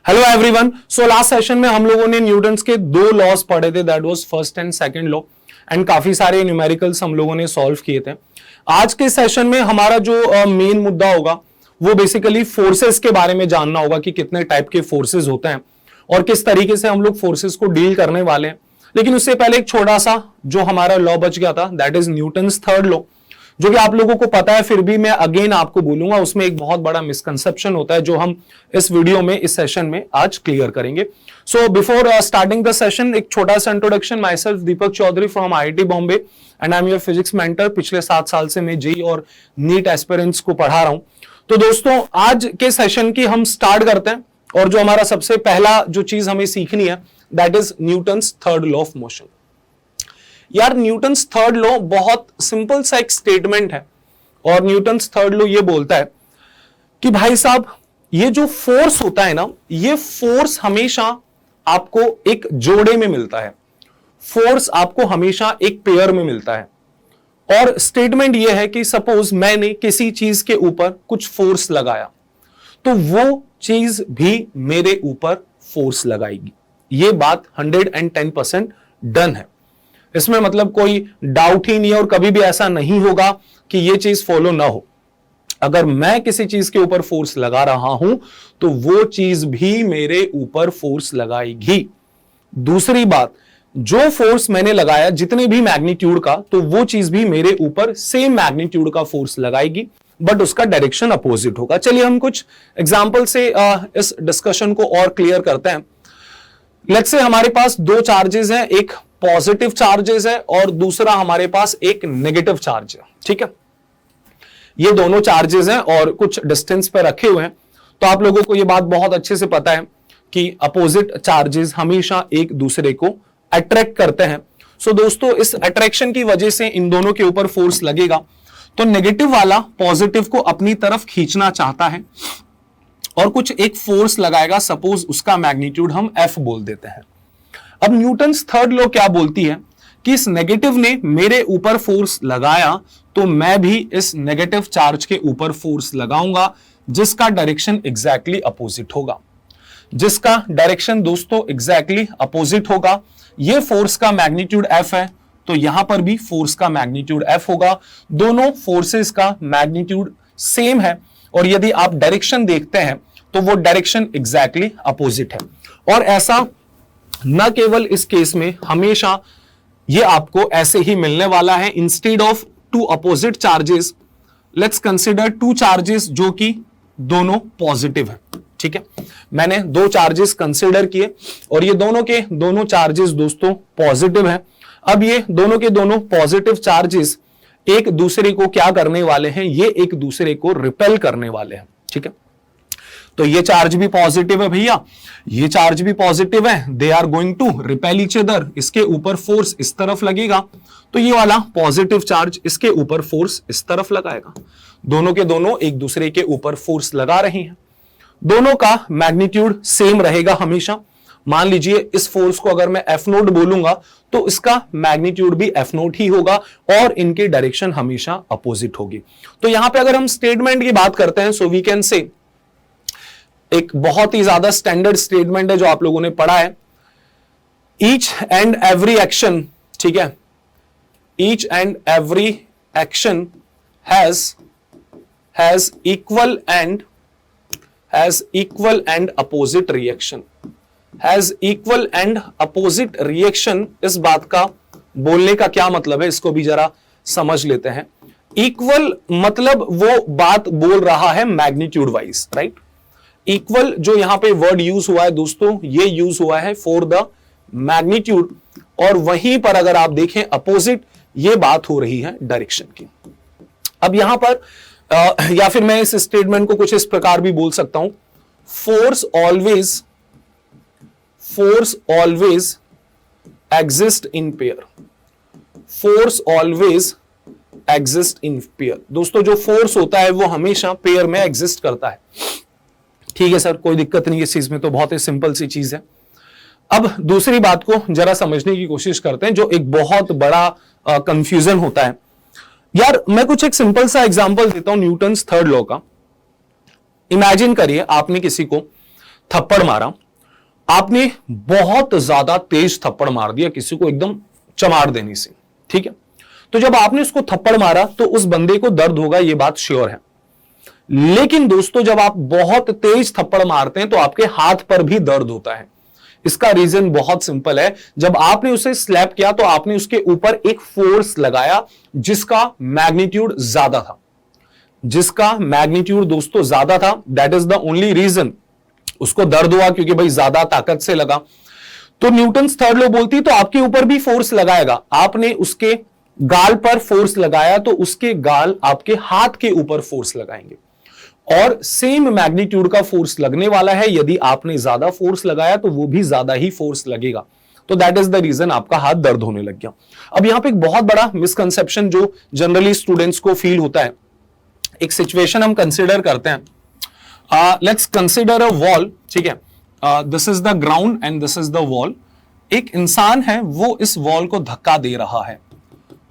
Hello everyone. So last session में हम लोगों ने न्यूटन्स के दो लॉज पढ़े थे, that was first and second law, and काफी सारे न्यूमेरिकल्स हम लोगों ने सॉल्व किए थे। आज के सेशन में हमारा जो मेन मुद्दा होगा वो बेसिकली फोर्सेस के बारे में जानना होगा कि कितने टाइप के फोर्सेस होते हैं और किस तरीके से हम लोग फोर्सेस को डील करने वाले हैं। लेकिन उससे पहले एक छोटा सा जो हमारा लॉ बच गया था, that is Newton's third law, जो कि आप लोगों को पता है, फिर भी मैं अगेन आपको बोलूंगा। उसमें एक बहुत बड़ा मिसकंसेप्शन होता है जो हम इस वीडियो में, इस सेशन में आज क्लियर करेंगे। So before starting the session, एक छोटा सा introduction. Myself Deepak Chaudhary from IIT Bombay and I am your physics mentor. पिछले 7 साल से मैं जेईई और नीट एस्पिरेंट्स को पढ़ा रहा हूं। तो दोस्तों, आज के सेशन की हम स्टार्ट करते हैं और जो हमारा सबसे पहला जो चीज हमें सीखनी है, that is Newton's third law of motion. यार, न्यूटन्स थर्ड लॉ बहुत सिंपल सा एक स्टेटमेंट है और न्यूटन्स थर्ड लॉ ये बोलता है कि भाई साहब, ये जो फोर्स होता है ना, ये फोर्स हमेशा आपको एक जोड़े में मिलता है, फोर्स आपको हमेशा एक पेयर में मिलता है। और स्टेटमेंट ये है कि सपोज मैंने किसी चीज के ऊपर कुछ फोर्स लगाया तो वो चीज भी मेरे ऊपर फोर्स लगाएगी। ये बात 110% डन है। इसमें मतलब कोई डाउट ही नहीं है और कभी भी ऐसा नहीं होगा कि ये चीज फॉलो ना हो। अगर मैं किसी चीज के ऊपर फोर्स लगा रहा हूं तो वो चीज भी मेरे ऊपर फोर्स लगाएगी। दूसरी बात, जो फोर्स मैंने लगाया जितने भी मैग्नीट्यूड का, तो वो चीज भी मेरे ऊपर सेम मैग्नीट्यूड का फोर्स लगाएगी, बट उसका डायरेक्शन अपोजिट होगा। चलिए हम कुछ एग्जांपल से इस डिस्कशन को और क्लियर करते हैं। लेट्स से हमारे पास दो चार्जेस हैं, एक पॉजिटिव चार्जेस है और दूसरा हमारे पास एक नेगेटिव चार्ज है। ठीक है, ये दोनों चार्जेस हैं और कुछ डिस्टेंस पर रखे हुए हैं। तो आप लोगों को ये बात बहुत अच्छे से पता है कि अपोजिट चार्जेस हमेशा एक दूसरे को अट्रैक्ट करते हैं। सो दोस्तों, इस अट्रैक्शन की वजह से इन दोनों के ऊपर फोर्स लगेगा। तो नेगेटिव वाला पॉजिटिव को अपनी तरफ खींचना चाहता है और कुछ एक फोर्स लगाएगा। सपोज उसका मैग्नीट्यूड हम F बोल देते हैं। अब न्यूटन्स थर्ड लॉ क्या बोलती है कि इस नेगेटिव ने मेरे ऊपर फोर्स लगाया तो मैं भी इस नेगेटिव चार्ज के ऊपर फोर्स लगाऊंगा, जिसका डायरेक्शन एग्जैक्टली अपोजिट होगा। जिसका डायरेक्शन दोस्तों एग्जैक्टली अपोजिट होगा। ये फोर्स का मैग्नीट्यूड F है तो यहां पर भी फोर्स का मैग्नीट्यूड F होगा। दोनों फोर्सेस का मैग्नीट्यूड सेम है और यदि आप डायरेक्शन देखते हैं तो वो डायरेक्शन एग्जैक्टली अपोजिट है। और ऐसा न केवल इस केस में, हमेशा ये आपको ऐसे ही मिलने वाला है। Instead of two opposite charges, let's consider two charges जो कि दोनों पॉजिटिव है। ठीक है, मैंने दो चार्जेस कंसीडर किए और ये दोनों के दोनों चार्जेस दोस्तों पॉजिटिव है। अब ये दोनों के दोनों पॉजिटिव चार्जेस एक दूसरे को क्या करने वाले हैं, ये एक दूसरे को रिपेल करने वाले हैं। ठीक है, तो ये चार्ज भी पॉजिटिव है भैया, ये चार्ज भी पॉजिटिव है, they are going to repel each other. इसके ऊपर फोर्स इस तरफ लगेगा तो ये वाला पॉजिटिव चार्ज इसके ऊपर फोर्स इस तरफ लगाएगा। दोनों के दोनों एक दूसरे के ऊपर फोर्स लगा रही हैं। दोनों का मैग्नीट्यूड सेम रहेगा हमेशा। मान लीजिए इस फोर्स को अगर मैं F नोट बोलूंगा तो इसका मैग्नीट्यूड भी F नोट ही होगा और इनकी डायरेक्शन हमेशा अपोजिट होगी। तो यहां पे अगर हम स्टेटमेंट की बात करते हैं, सो वी कैन से, एक बहुत ही ज्यादा स्टैंडर्ड स्टेटमेंट है जो आप लोगों ने पढ़ा है, ईच एंड एवरी एक्शन, ठीक है, each and every action has equal and opposite reaction. Has equal and opposite reaction, इस बात का बोलने का क्या मतलब है, इसको भी जरा समझ लेते हैं। इक्वल मतलब वो बात बोल रहा है मैग्नीट्यूड वाइज, राइट। इक्वल जो यहां पे वर्ड यूज हुआ है दोस्तों, ये यूज हुआ है फॉर द मैग्नीट्यूड, और वहीं पर अगर आप देखें अपोजिट, ये बात हो रही है डायरेक्शन की। अब यहां पर या फिर मैं इस स्टेटमेंट को कुछ इस प्रकार भी बोल सकता हूं, force always exist in pair. Force always exist in pair. दोस्तों, जो फोर्स होता है वो हमेशा पेयर में एग्जिस्ट करता है। ठीक है सर, कोई दिक्कत नहीं इस चीज में, तो बहुत ही सिंपल सी चीज है। अब दूसरी बात को जरा समझने की कोशिश करते हैं, जो एक बहुत बड़ा कंफ्यूजन होता है। यार, मैं कुछ एक सिंपल सा एग्जांपल देता हूं न्यूटन्स थर्ड लॉ का। इमेजिन करिए आपने किसी को थप्पड़ मारा, आपने बहुत ज्यादा तेज थप्पड़ मार दिया किसी को एकदम चमार देने से, ठीक है। तो जब आपने उसको थप्पड़ मारा तो उस बंदे को दर्द होगा, यह बात श्योर है। लेकिन दोस्तों जब आप बहुत तेज थप्पड़ मारते हैं तो आपके हाथ पर भी दर्द होता है। इसका रीजन बहुत सिंपल है, जब आपने उसे स्लैप किया तो आपने उसके ऊपर एक फोर्स लगाया जिसका मैग्नीट्यूड ज्यादा था, जिसका मैग्नीट्यूड दोस्तों ज्यादा था। That is the only reason उसको दर्द हुआ, क्योंकि भाई ज्यादा ताकत से लगा। तो न्यूटन्स थर्ड लॉ बोलती है तो आपके ऊपर भी फोर्स लगाएगा। आपने उसके गाल पर फोर्स लगाया तो उसके गाल आपके हाथ के ऊपर फोर्स लगाएंगे, और सेम मैग्नीट्यूड का फोर्स लगने वाला है। यदि आपने ज्यादा फोर्स लगाया तो वो भी ज्यादा ही फोर्स लगेगा। तो दैट इज द रीजन आपका हाथ दर्द होने लग गया। अब यहां पे एक बहुत बड़ा मिसकंसेप्शन जो जनरली स्टूडेंट्स को फील होता है, एक सिचुएशन हम कंसिडर करते हैं। लेट्स कंसिडर अ वॉल, ठीक है। This is the ground and this is the wall. एक इंसान है, वो इस वॉल को धक्का दे रहा है,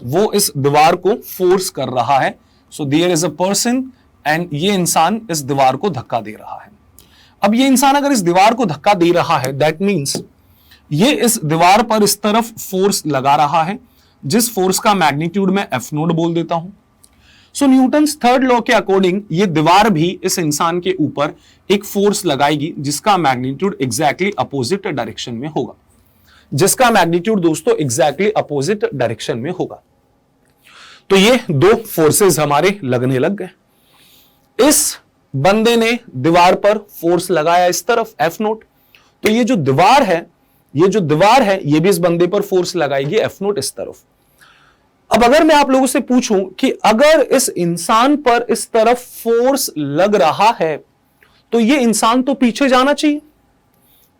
वो इस दीवार को फोर्स कर रहा है। So there is a person and ये इंसान इस दीवार को धक्का दे रहा है। अब ये इंसान अगर इस दीवार को धक्का दे रहा है, दैट मींस ये इस दीवार पर इस तरफ फोर्स लगा रहा है, जिस फोर्स का मैग्नीट्यूड मैं एफ नोट बोल देता हूं। सो न्यूटन्स थर्ड लॉ के अकॉर्डिंग ये दीवार भी इस इंसान के ऊपर एक फोर्स लगाएगी जिसका मैग्नीट्यूड एग्जैक्टली अपोजिट डायरेक्शन में होगा, जिसका मैग्नीट्यूड दोस्तों एग्जैक्टली अपोजिट डायरेक्शन में होगा। तो ये दो फोर्सेस हमारे लगने लग गए। इस बंदे ने दीवार पर फोर्स लगाया इस तरफ एफ नोट, तो ये जो दीवार है, ये भी इस बंदे पर फोर्स लगाएगी एफ नोट इस तरफ। अब अगर मैं आप लोगों से पूछूं कि अगर इस इंसान पर इस तरफ फोर्स लग रहा है तो ये इंसान तो पीछे जाना चाहिए,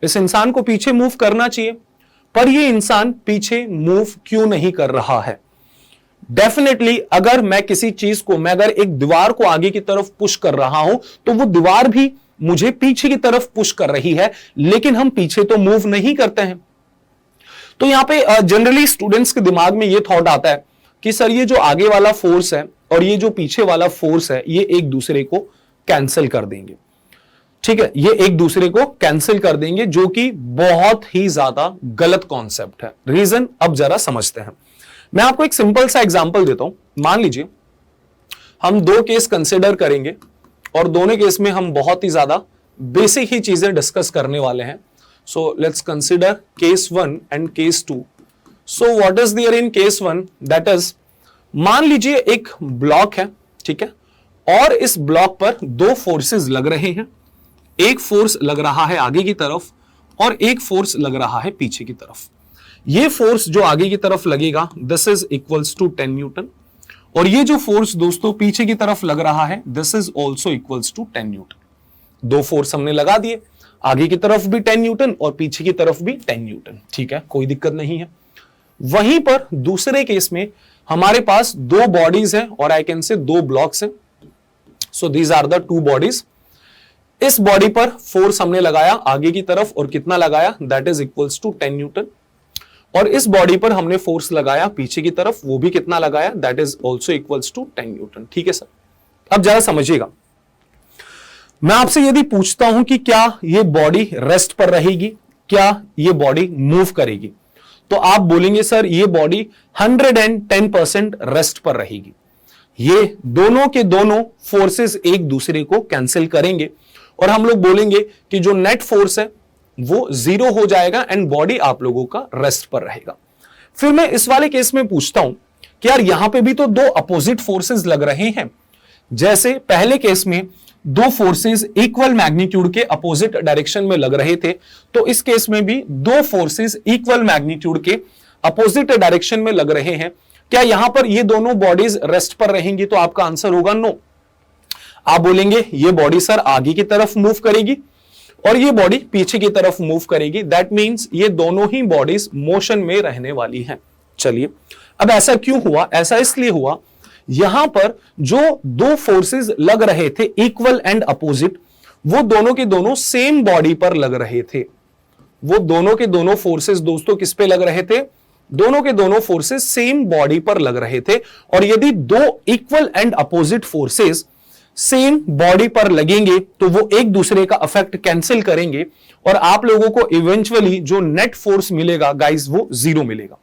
इस इंसान को पीछे मूव करना चाहिए, पर ये इंसान पीछे मूव क्यों नहीं कर रहा है? डेफिनेटली अगर मैं किसी चीज को, मैं अगर एक दीवार को आगे की तरफ पुश कर रहा हूं तो वो दीवार भी मुझे पीछे की तरफ पुश कर रही है, लेकिन हम पीछे तो मूव नहीं करते हैं। तो यहां पे जनरली स्टूडेंट्स के दिमाग में ये थॉट आता है कि सर ये जो आगे वाला फोर्स है और ये जो पीछे वाला फोर्स है ये एक दूसरे को कैंसिल कर देंगे, ठीक है, ये एक दूसरे को कैंसिल कर देंगे, जो कि बहुत ही ज्यादा गलत कॉन्सेप्ट है। रीजन अब जरा समझते हैं। मैं आपको एक सिंपल सा एग्जांपल देता हूं। मान लीजिए हम दो केस कंसिडर करेंगे और दोनों केस में हम बहुत ही ज्यादा बेसिक ही चीजें डिस्कस करने वाले हैं। So let's consider case 1 and case 2। So what is there in case 1? That is, मान लीजिए एक ब्लॉक है, ठीक है, और इस ब्लॉक पर दो फोर्सेस लग रहे हैं। एक फोर्स लग रहा है आगे की तरफ और एक फोर्स लग रहा है पीछे की तरफ। ये फोर्स जो आगे की तरफ लगेगा this is equals to 10 newton, और ये जो फोर्स दोस्तों पीछे की तरफ लग रहा है this is also equals to 10 newton. दो फोर्स हमने लगा दिए, आगे की तरफ भी 10 न्यूटन और पीछे की तरफ भी 10 न्यूटन, ठीक है, कोई दिक्कत नहीं है। वहीं पर दूसरे केस में हमारे पास दो बॉडीज हैं और आई कैन से दो ब्लॉक्स हैं। So these are the two bodies. इस बॉडी पर फोर्स हमने लगाया आगे की तरफ और कितना लगाया? That is equals to 10 newton. और इस बॉडी पर हमने फोर्स लगाया पीछे की तरफ, वो भी कितना लगाया? That is also equals to 10 newton. ठीक है सर, अब जरा समझिएगा। मैं आपसे यदि पूछता हूं कि क्या ये बॉडी रेस्ट पर रहेगी, क्या ये बॉडी मूव करेगी, तो आप बोलेंगे सर ये बॉडी 110% रेस्ट पर रहेगी। ये दोनों के दोनों फोर्सेस एक दूसरे को कैंसिल करेंगे और हम लोग बोलेंगे कि जो नेट फोर्स है वो 0 हो जाएगा एंड बॉडी आप लोगों का रेस्ट पर रहेगा। फिर मैं इस वाले केस में पूछता हूं कि यार यहां पे भी तो दो अपोजिट फोर्सेस लग रहे हैं। जैसे पहले केस में दो फोर्सेस इक्वल मैग्नीट्यूड के अपोजिट डायरेक्शन में लग रहे थे, तो इस केस में भी दो फोर्सेस इक्वल मैग्नीट्यूड के अपोजिट डायरेक्शन में लग रहे हैं। क्या यहां पर ये दोनों बॉडीज रेस्ट पर रहेंगी? तो आपका आंसर होगा नो। आप बोलेंगे ये बॉडी सर आगे की तरफ मूव करेगी और ये बॉडी पीछे की तरफ मूव करेगी। दैट मींस ये दोनों ही बॉडीज मोशन में रहने वाली हैं। चलिए, अब ऐसा क्यों हुआ? ऐसा इसलिए हुआ, यहां पर जो दो फोर्सेस लग रहे थे इक्वल एंड अपोजिट, वो दोनों के दोनों सेम बॉडी पर लग रहे थे। वो दोनों के दोनों फोर्सेस दोस्तों किस पे लग रहे थे? दोनों के दोनों फोर्सेस सेम बॉडी पर लग रहे थे। और यदि दो equal and opposite forces same body पर लगेंगे तो वो एक दूसरे का इफेक्ट कैंसिल करेंगे और आप लोगों को इवेंचुअली जो नेट फोर्स मिलेगा गाइस वो 0 मिलेगा।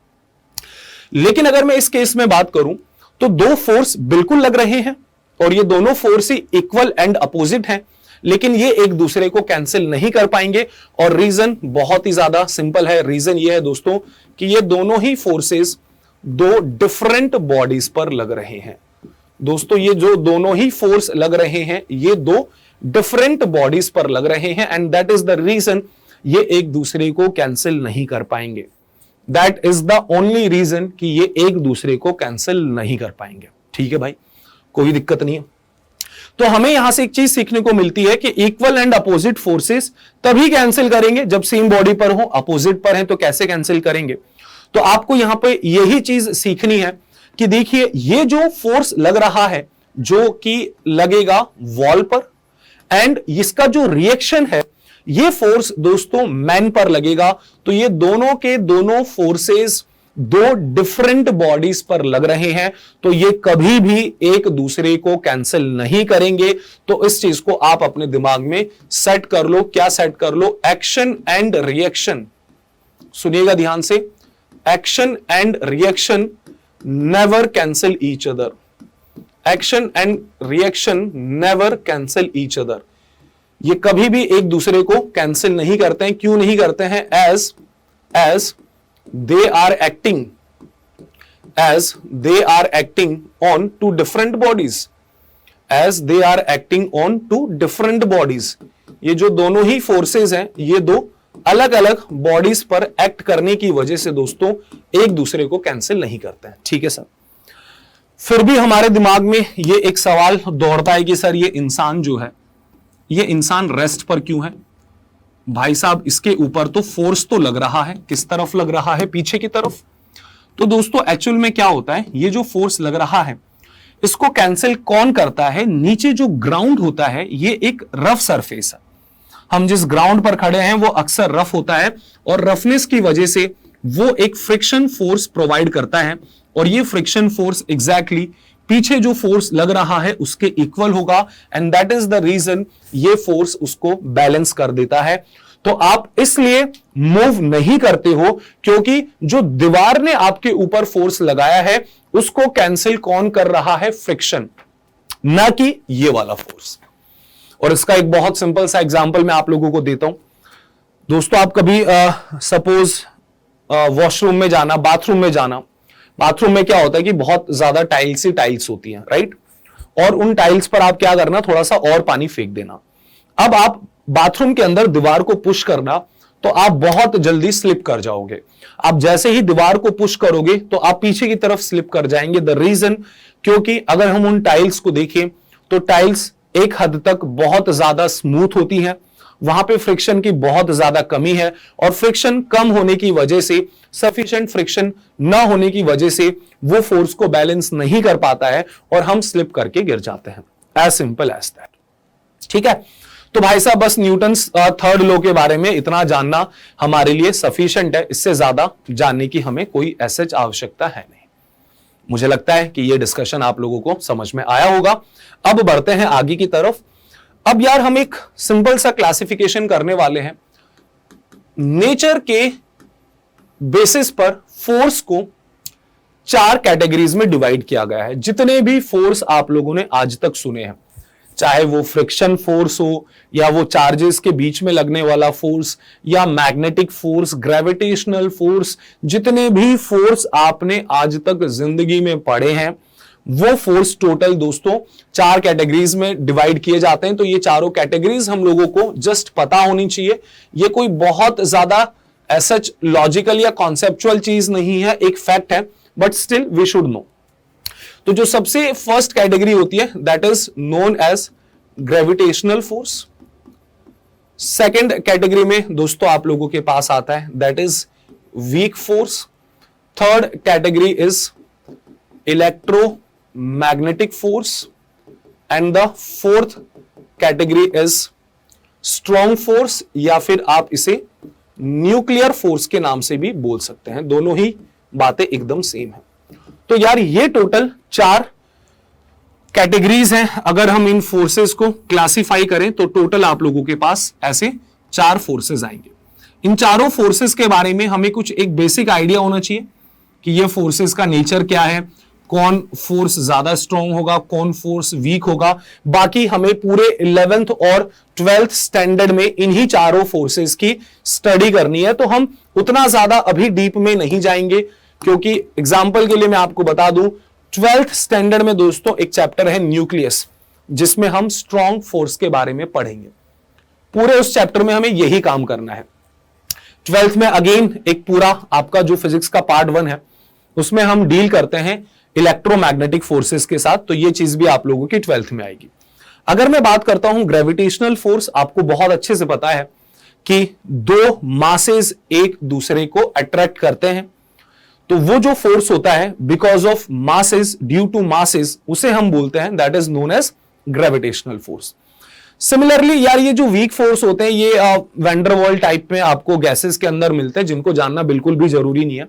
लेकिन अगर मैं इस केस में बात करूं तो दो फोर्स बिल्कुल लग रहे हैं और ये दोनों force he equal and opposite हैं, लेकिन ये एक दूसरे को कैंसिल नहीं कर पाएंगे और रीजन बहुत ही ज्यादा सिंपल है। रीजन ये है दोस्तों कि ये दोनों ही फोर्सेस दो डिफरेंट बॉडीज पर लग रहे हैं। दोस्तों ये जो दोनों ही फोर्स लग रहे हैं ये दो डिफरेंट बॉडीज पर लग रहे हैं and that is the reason ये एक दूसरे को कैंसिल नहीं कर पाएंगे। That is the only reason कि ये एक दूसरे को कैंसिल नहीं कर पाएंगे। ठीक है भाई, कोई दिक्कत नहीं है। तो हमें यहां से एक चीज सीखने को मिलती है कि इक्वल एंड अपोजिट फोर्सेस तभी कैंसिल करेंगे जब सेम बॉडी पर हो, अपोजिट पर है तो कैसे कैंसिल करेंगे। तो आपको यहां पे यही चीज सीखनी है कि देखिए ये जो फोर्स लग रहा है जो कि लगेगा वॉल पर एंड इसका जो रिएक्शन है ये फोर्स दोस्तों मैन पर लगेगा। तो ये दोनों के दोनों फोर्सेस दो डिफरेंट बॉडीज पर लग रहे हैं तो ये कभी भी एक दूसरे को कैंसिल नहीं करेंगे। तो इस चीज को आप अपने दिमाग में सेट कर लो। क्या सेट कर लो? एक्शन एंड रिएक्शन, सुनिएगा ध्यान से, action and reaction never cancel each other. Action and reaction never cancel each other. ये कभी भी एक दूसरे को कैंसिल नहीं करते हैं। क्यों नहीं करते हैं? As they are acting on two different bodies, as they are acting on two different bodies। ये जो दोनों ही फोर्सेस हैं ये दो अलग अलग बॉडीज पर एक्ट करने की वजह से दोस्तों एक दूसरे को कैंसिल नहीं करते हैं। ठीक है सर, फिर भी हमारे दिमाग में ये एक सवाल दौड़ता है कि सर ये इंसान जो है ये इंसान रेस्ट पर क्यों है? भाई साहब इसके ऊपर तो फोर्स तो लग रहा है, किस तरफ लग रहा है? पीछे की तरफ। तो दोस्तों एक्चुअल में क्या होता है, ये जो फोर्स लग रहा है इसको कैंसिल कौन करता है? नीचे जो ग्राउंड होता है ये एक रफ सरफेस है। हम जिस ग्राउंड पर खड़े हैं वो अक्सर रफ होता है और रफनेस की वजह से वो एक फ्रिक्शन फोर्स प्रोवाइड करता है और ये फ्रिक्शन फोर्स एग्जैक्टली पीछे जो फोर्स लग रहा है उसके इक्वल होगा and that is the reason ये फोर्स उसको बैलेंस कर देता है। तो आप इसलिए मूव नहीं करते हो क्योंकि जो दीवार ने आपके ऊपर फोर्स लगाया है उसको कैंसिल कौन कर रहा है? फ्रिक्शन, ना कि ये वाला फोर्स। और इसका एक बहुत सिंपल सा एग्जांपल मैं आप लोगों को देता हूं। दोस्तों आप कभी सपोज वॉशरूम में जाना, बाथरूम में जाना, बाथरूम में क्या होता है कि बहुत ज्यादा टाइल्स ही टाइल्स होती हैं, राइट? और उन टाइल्स पर आप क्या करना, थोड़ा सा और पानी फेंक देना। अब आप बाथरूम के अंदर दीवार को पुश करना तो आप बहुत जल्दी स्लिप कर जाओगे। आप जैसे ही दीवार को पुश करोगे तो आप पीछे की तरफ स्लिप कर जाएंगे। द रीजन, क्योंकि अगर हम उन टाइल्स को देखें तो टाइल्स एक हद तक बहुत ज्यादा स्मूथ होती हैं, वहां पे फ्रिक्शन की बहुत ज्यादा कमी है और फ्रिक्शन कम होने की वजह से, सफिशिएंट फ्रिक्शन ना होने की वजह से वो फोर्स को बैलेंस नहीं कर पाता है और हम स्लिप करके गिर जाते हैं। As simple as that. ठीक है, तो भाई साहब बस न्यूटन्स थर्ड लॉ के बारे में इतना जानना हमारे लिए सफिशिएंट है। इससे ज्यादा जानने की हमें कोई ऐसी आवश्यकता है नहीं। मुझे लगता है कि ये डिस्कशन आप लोगों को समझ में आया होगा। अब बढ़ते हैं आगे की तरफ। अब यार हम एक सिंपल सा क्लासिफिकेशन करने वाले हैं। नेचर के बेसिस पर फोर्स को 4 कैटेगरीज में डिवाइड किया गया है। जितने भी फोर्स आप लोगों ने आज तक सुने हैं, चाहे वो फ्रिक्शन फोर्स हो या वो चार्जेस के बीच में लगने वाला फोर्स या मैग्नेटिक फोर्स, ग्रेविटेशनल फोर्स, जितने भी फोर्स आपने आज तक जिंदगी में पढ़े हैं वो फोर्स टोटल दोस्तों 4 कैटेगरीज में डिवाइड किए जाते हैं। तो ये चारों कैटेगरीज हम लोगों को जस्ट पता होनी चाहिए। ये कोई बहुत ज्यादा सच लॉजिकल या कॉन्सेप्चुअल चीज नहीं है, एक फैक्ट है, but still we should know. तो जो सबसे फर्स्ट कैटेगरी होती है that is known as gravitational force. Second category में दोस्तों आप लोगों के पास आता है that is weak force. Third category is electromagnetic force and the fourth category is strong force, या फिर आप इसे न्यूक्लियर फोर्स के नाम से भी बोल सकते हैं। दोनों ही बातें एकदम सेम है। तो यार ये टोटल 4 कैटेगरीज हैं। अगर हम इन फोर्सेस को क्लासिफाई करें तो टोटल आप लोगों के पास ऐसे 4 फोर्सेस आएंगे। इन चारों फोर्सेस के बारे में हमें कुछ एक बेसिक आइडिया होना चाहिए कि ये फोर्सेस का नेचर क्या है, कौन फोर्स ज्यादा स्ट्रांग होगा, कौन फोर्स वीक होगा। बाकी हमें पूरे 11th और 12th स्टैंडर्ड में इन्हीं चारों फोर्सेस की स्टडी करनी है, तो हम उतना ज्यादा अभी डीप में नहीं जाएंगे, क्योंकि एग्जाम्पल के लिए मैं आपको बता दूं 12th स्टैंडर्ड में दोस्तों एक चैप्टर है न्यूक्लियस, जिसमें हम स्ट्रांग फोर्स के बारे में पढ़ेंगे। पूरे उस चैप्टर में हमें यही काम करना है। 12th में अगेन एक पूरा आपका जो फिजिक्स का पार्ट 1 है उसमें हम डील करते हैं इलेक्ट्रोमैग्नेटिक फोर्सेस के साथ, तो ये चीज भी आप लोगों की 12th में आएगी। अगर मैं बात करता हूं ग्रेविटेशनल फोर्स, आपको बहुत अच्छे से पता है कि 2 मासेस एक दूसरे को अट्रैक्ट करते हैं, तो वो जो फोर्स होता है because of masses, due to masses, उसे हम बोलते हैं that is known as gravitational force. Similarly यार ये जो वीक फोर्स होते हैं ये वैंडरवॉल टाइप में आपको गैसेस के अंदर मिलते हैं, जिनको जानना बिल्कुल भी जरूरी नहीं है,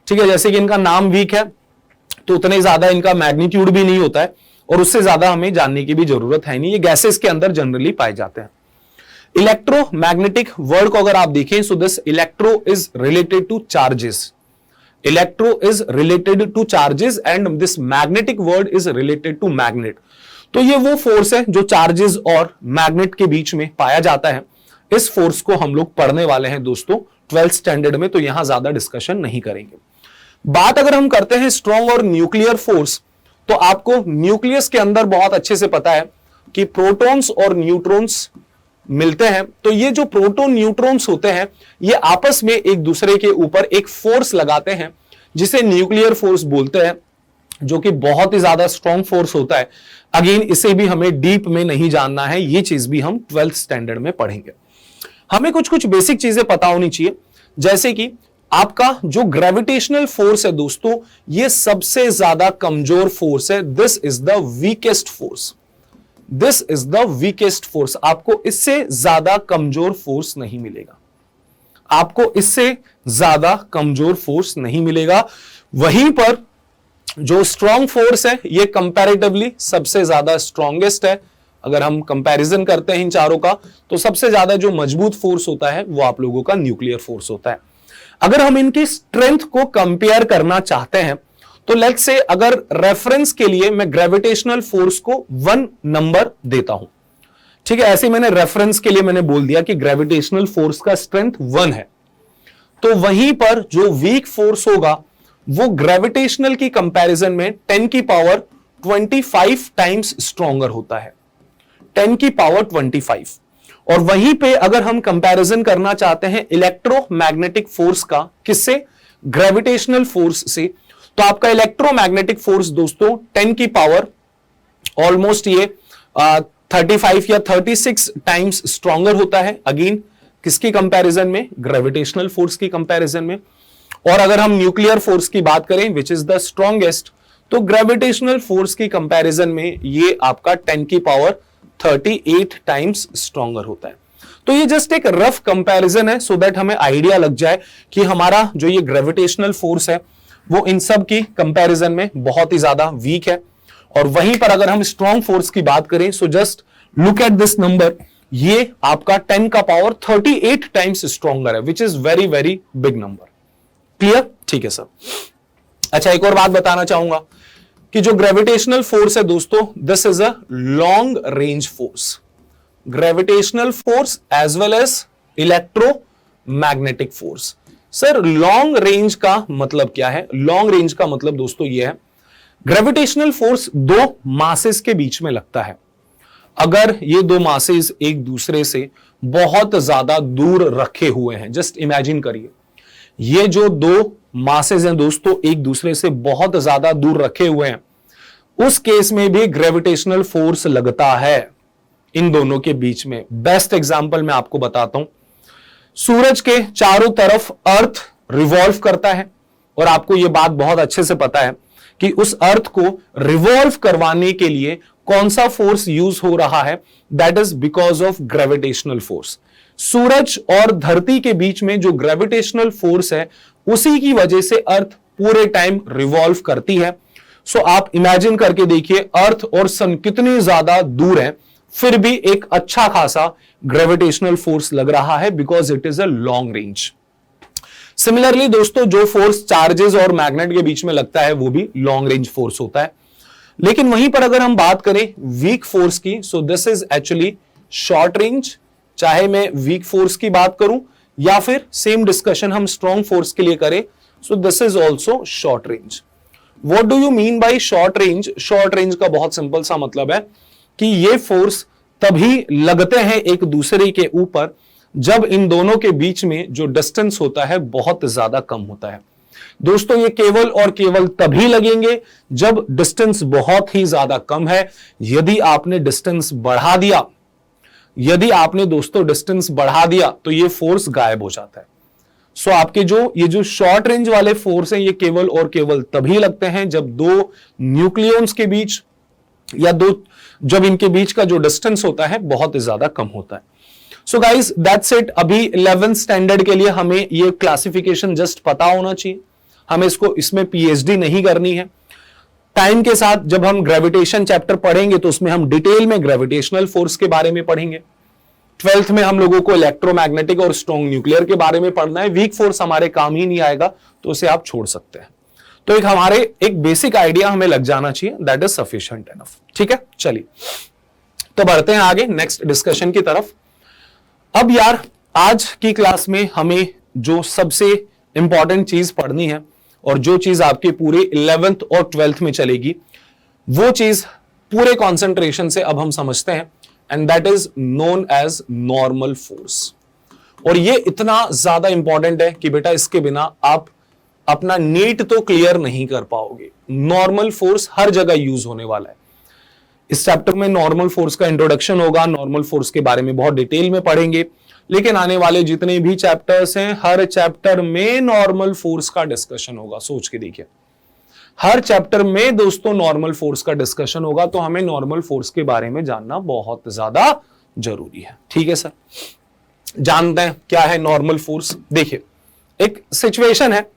ठीक है। जैसे कि इनका नाम वीक है तो उतने ज्यादा इनका मैग्नीट्यूड भी नहीं होता है और उससे ज्यादा हमें जानने की भी जरूरत है नहीं, ये गैसेस के अंदर जनरली पाए जाते हैं। इलेक्ट्रोमैग्नेटिक वर्ड को अगर आप देखें, so this electro is related to charges, electro is related to charges and this magnetic word is related to magnet. तो ये वो फोर्स है जो चार्जेस और मैग्नेट के बीच में पाया जाता है। इस फोर्स को हम लोग पढ़ने वाले हैं दोस्तों 12th स्टैंडर्ड में, तो यहां ज्यादा डिस्कशन नहीं करेंगे। बात अगर हम करते हैं स्ट्रॉन्ग और न्यूक्लियर फोर्स, तो आपको न्यूक्लियस के अंदर बहुत अच्छे से पता है कि प्रोटॉन्स और न्यूट्रॉन्स मिलते हैं। तो ये जो प्रोटॉन न्यूट्रॉन्स होते हैं ये आपस में एक दूसरे के ऊपर एक फोर्स लगाते हैं, जिसे न्यूक्लियर फोर्स बोलते हैं, जो कि बहुत ही ज्यादा स्ट्रॉन्ग फोर्स होता है। अगेन इसे भी हमें डीप में नहीं जानना है, ये चीज भी हम 12th स्टैंडर्ड में पढ़ेंगे। हमें कुछ कुछ बेसिक चीजें पता होनी चाहिए, जैसे कि आपका जो ग्रेविटेशनल फोर्स है दोस्तों, ये सबसे ज्यादा कमजोर फोर्स है। This is the weakest force, this is the weakest force. आपको इससे ज्यादा कमजोर फोर्स नहीं मिलेगा, आपको इससे ज्यादा कमजोर फोर्स नहीं मिलेगा। वहीं पर जो स्ट्रॉन्ग फोर्स है ये कंपैरेटिवली सबसे ज्यादा स्ट्रॉन्गेस्ट है। अगर हम कंपैरिजन करते हैं इन चारों का, तो सबसे ज्यादा जो मजबूत फोर्स होता है वो आप लोगों का न्यूक्लियर फोर्स होता है। अगर हम इनकी स्ट्रेंथ को कंपेयर करना चाहते हैं, तो लेट्स से अगर रेफरेंस के लिए मैं ग्रेविटेशनल फोर्स को 1 नंबर देता हूं, ठीक है, ऐसे मैंने रेफरेंस के लिए मैंने बोल दिया कि ग्रेविटेशनल फोर्स का स्ट्रेंथ 1 है, तो वहीं पर जो वीक फोर्स होगा वो ग्रेविटेशनल की कंपैरिजन में 10 की पावर 25 टाइम्स स्ट्रॉन्गर होता है, 10 की पावर 25। और वहीं पे अगर हम कंपैरिजन करना चाहते हैं इलेक्ट्रोमैग्नेटिक फोर्स का, किससे? ग्रेविटेशनल फोर्स से, तो आपका इलेक्ट्रोमैग्नेटिक फोर्स दोस्तों 10 की पावर ऑलमोस्ट ये 35 या 36 टाइम्स स्ट्रॉन्गर होता है। अगेन किसकी कंपैरिजन में? ग्रेविटेशनल फोर्स की कंपैरिजन में। और अगर हम न्यूक्लियर फोर्स की बात करें विच इज द स्ट्रॉन्गेस्ट, तो ग्रेविटेशनल फोर्स की कंपैरिजन में ये आपका 10 की पावर 38 टाइम्स स्ट्रॉन्गर होता है। तो ये जस्ट एक रफ कंपैरिजन है, सो दैट हमें आइडिया लग जाए कि हमारा जो ये ग्रेविटेशनल फोर्स है वो इन सब की कंपैरिजन में बहुत ही ज्यादा वीक है। और वहीं पर अगर हम स्ट्रॉन्ग फोर्स की बात करें, so just look at this number, ये आपका 10 का पावर 38 टाइम्स स्ट्रॉन्गर है, विच is very very big number. Clear? ठीक है सर। अच्छा, एक और बात बताना चाहूंगा कि जो ग्रेविटेशनल फोर्स है दोस्तों, this is a long range force. Gravitational force as well as electromagnetic force. Sir long range का मतलब क्या है? लॉन्ग रेंज का मतलब दोस्तों ये है, ग्रेविटेशनल फोर्स 2 मासेस के बीच में लगता है। अगर ये 2 मासेस एक दूसरे से बहुत ज्यादा दूर रखे हुए हैं, जस्ट इमेजिन करिए, ये जो 2 मासेस हैं दोस्तों एक दूसरे से बहुत ज्यादा दूर रखे हुए हैं, उस केस में भी ग्रेविटेशनल फोर्स लगता है इन दोनों के बीच में। बेस्ट एग्जांपल मैं आपको बताता हूं, सूरज के चारों तरफ अर्थ रिवॉल्व करता है, और आपको यह बात बहुत अच्छे से पता है कि उस अर्थ को रिवॉल्व करवाने के लिए कौन सा फोर्स यूज हो रहा है? That is because of gravitational force. सूरज और धरती के बीच में जो ग्रेविटेशनल फोर्स है, उसी की वजह से अर्थ पूरे टाइम रिवॉल्व करती है। सो आप इमेजिन करके देखिए अर्थ और सन कितनी ज्यादा दूर है, फिर भी एक अच्छा खासा ग्रेविटेशनल फोर्स लग रहा है because it is a long range. Similarly दोस्तों जो फोर्स चार्जेस और मैग्नेट के बीच में लगता है वो भी लॉन्ग रेंज फोर्स होता है। लेकिन वहीं पर अगर हम बात करें वीक फोर्स की, सो this is actually short range. चाहे मैं वीक फोर्स की बात करूं या फिर सेम डिस्कशन हम स्ट्रॉन्ग फोर्स के लिए करें, सो this is also short range. What do you mean by short range? Short range का बहुत सिंपल सा मतलब है कि ये फोर्स तभी लगते हैं एक दूसरे के ऊपर जब इन दोनों के बीच में जो डिस्टेंस होता है बहुत ज्यादा कम होता है। दोस्तों ये केवल और केवल तभी लगेंगे जब डिस्टेंस बहुत ही ज्यादा कम है। यदि आपने डिस्टेंस बढ़ा दिया, यदि आपने दोस्तों डिस्टेंस बढ़ा दिया तो ये फोर्स गायब हो जाता है। सो आपके ये जो शॉर्ट रेंज वाले फोर्स हैं ये केवल और केवल तभी लगते हैं जब दो न्यूक्लियॉन्स के बीच या जब इनके बीच का जो डिस्टेंस होता है बहुत ज्यादा कम होता है। So guys that's it. अभी 11th स्टैंडर्ड के लिए हमें ये क्लासिफिकेशन जस्ट पता होना चाहिए, हमें इसमें पीएचडी नहीं करनी है। टाइम के साथ जब हम ग्रेविटेशन चैप्टर पढ़ेंगे तो उसमें हम डिटेल में ग्रेविटेशनल फोर्स के बारे में पढ़ेंगे। 12th में हम लोगों को इलेक्ट्रोमैग्नेटिक और स्ट्रॉन्ग न्यूक्लियर के बारे में पढ़ना है। वीक फोर्स हमारे काम ही नहीं आएगा तो उसे आप छोड़ सकते हैं। तो एक बेसिक आइडिया हमें लग जाना चाहिए, दैट इज सफिशिएंट एनफ। ठीक है, चलिए तो बढ़ते हैं आगे नेक्स्ट डिस्कशन की तरफ। अब यार आज की क्लास में हमें जो सबसे इंपॉर्टेंट चीज पढ़नी है और जो चीज आपके पूरे 11th और 12th में चलेगी वो चीज पूरे कंसंट्रेशन से अब हम समझते हैं, and that is known as normal force. और ये इतना ज्यादा इंपॉर्टेंट है कि बेटा इसके बिना आप अपना नीट तो क्लियर नहीं कर पाओगे। नॉर्मल फोर्स हर जगह यूज होने वाला है। इस चैप्टर में नॉर्मल फोर्स का इंट्रोडक्शन होगा, नॉर्मल फोर्स के बारे में बहुत डिटेल में पढ़ेंगे, लेकिन आने वाले जितने भी चैप्टर्स हैं हर चैप्टर में नॉर्मल फोर्स का डिस्कशन होगा। सोच के देखिए, हर चैप्टर में दोस्तों नॉर्मल फोर्स का डिस्कशन होगा, तो हमें नॉर्मल फोर्स के बारे में जानना बहुत ज्यादा जरूरी है। ठीक है सर, जानते हैं क्या है नॉर्मल फोर्स। देखिए एक सिचुएशन है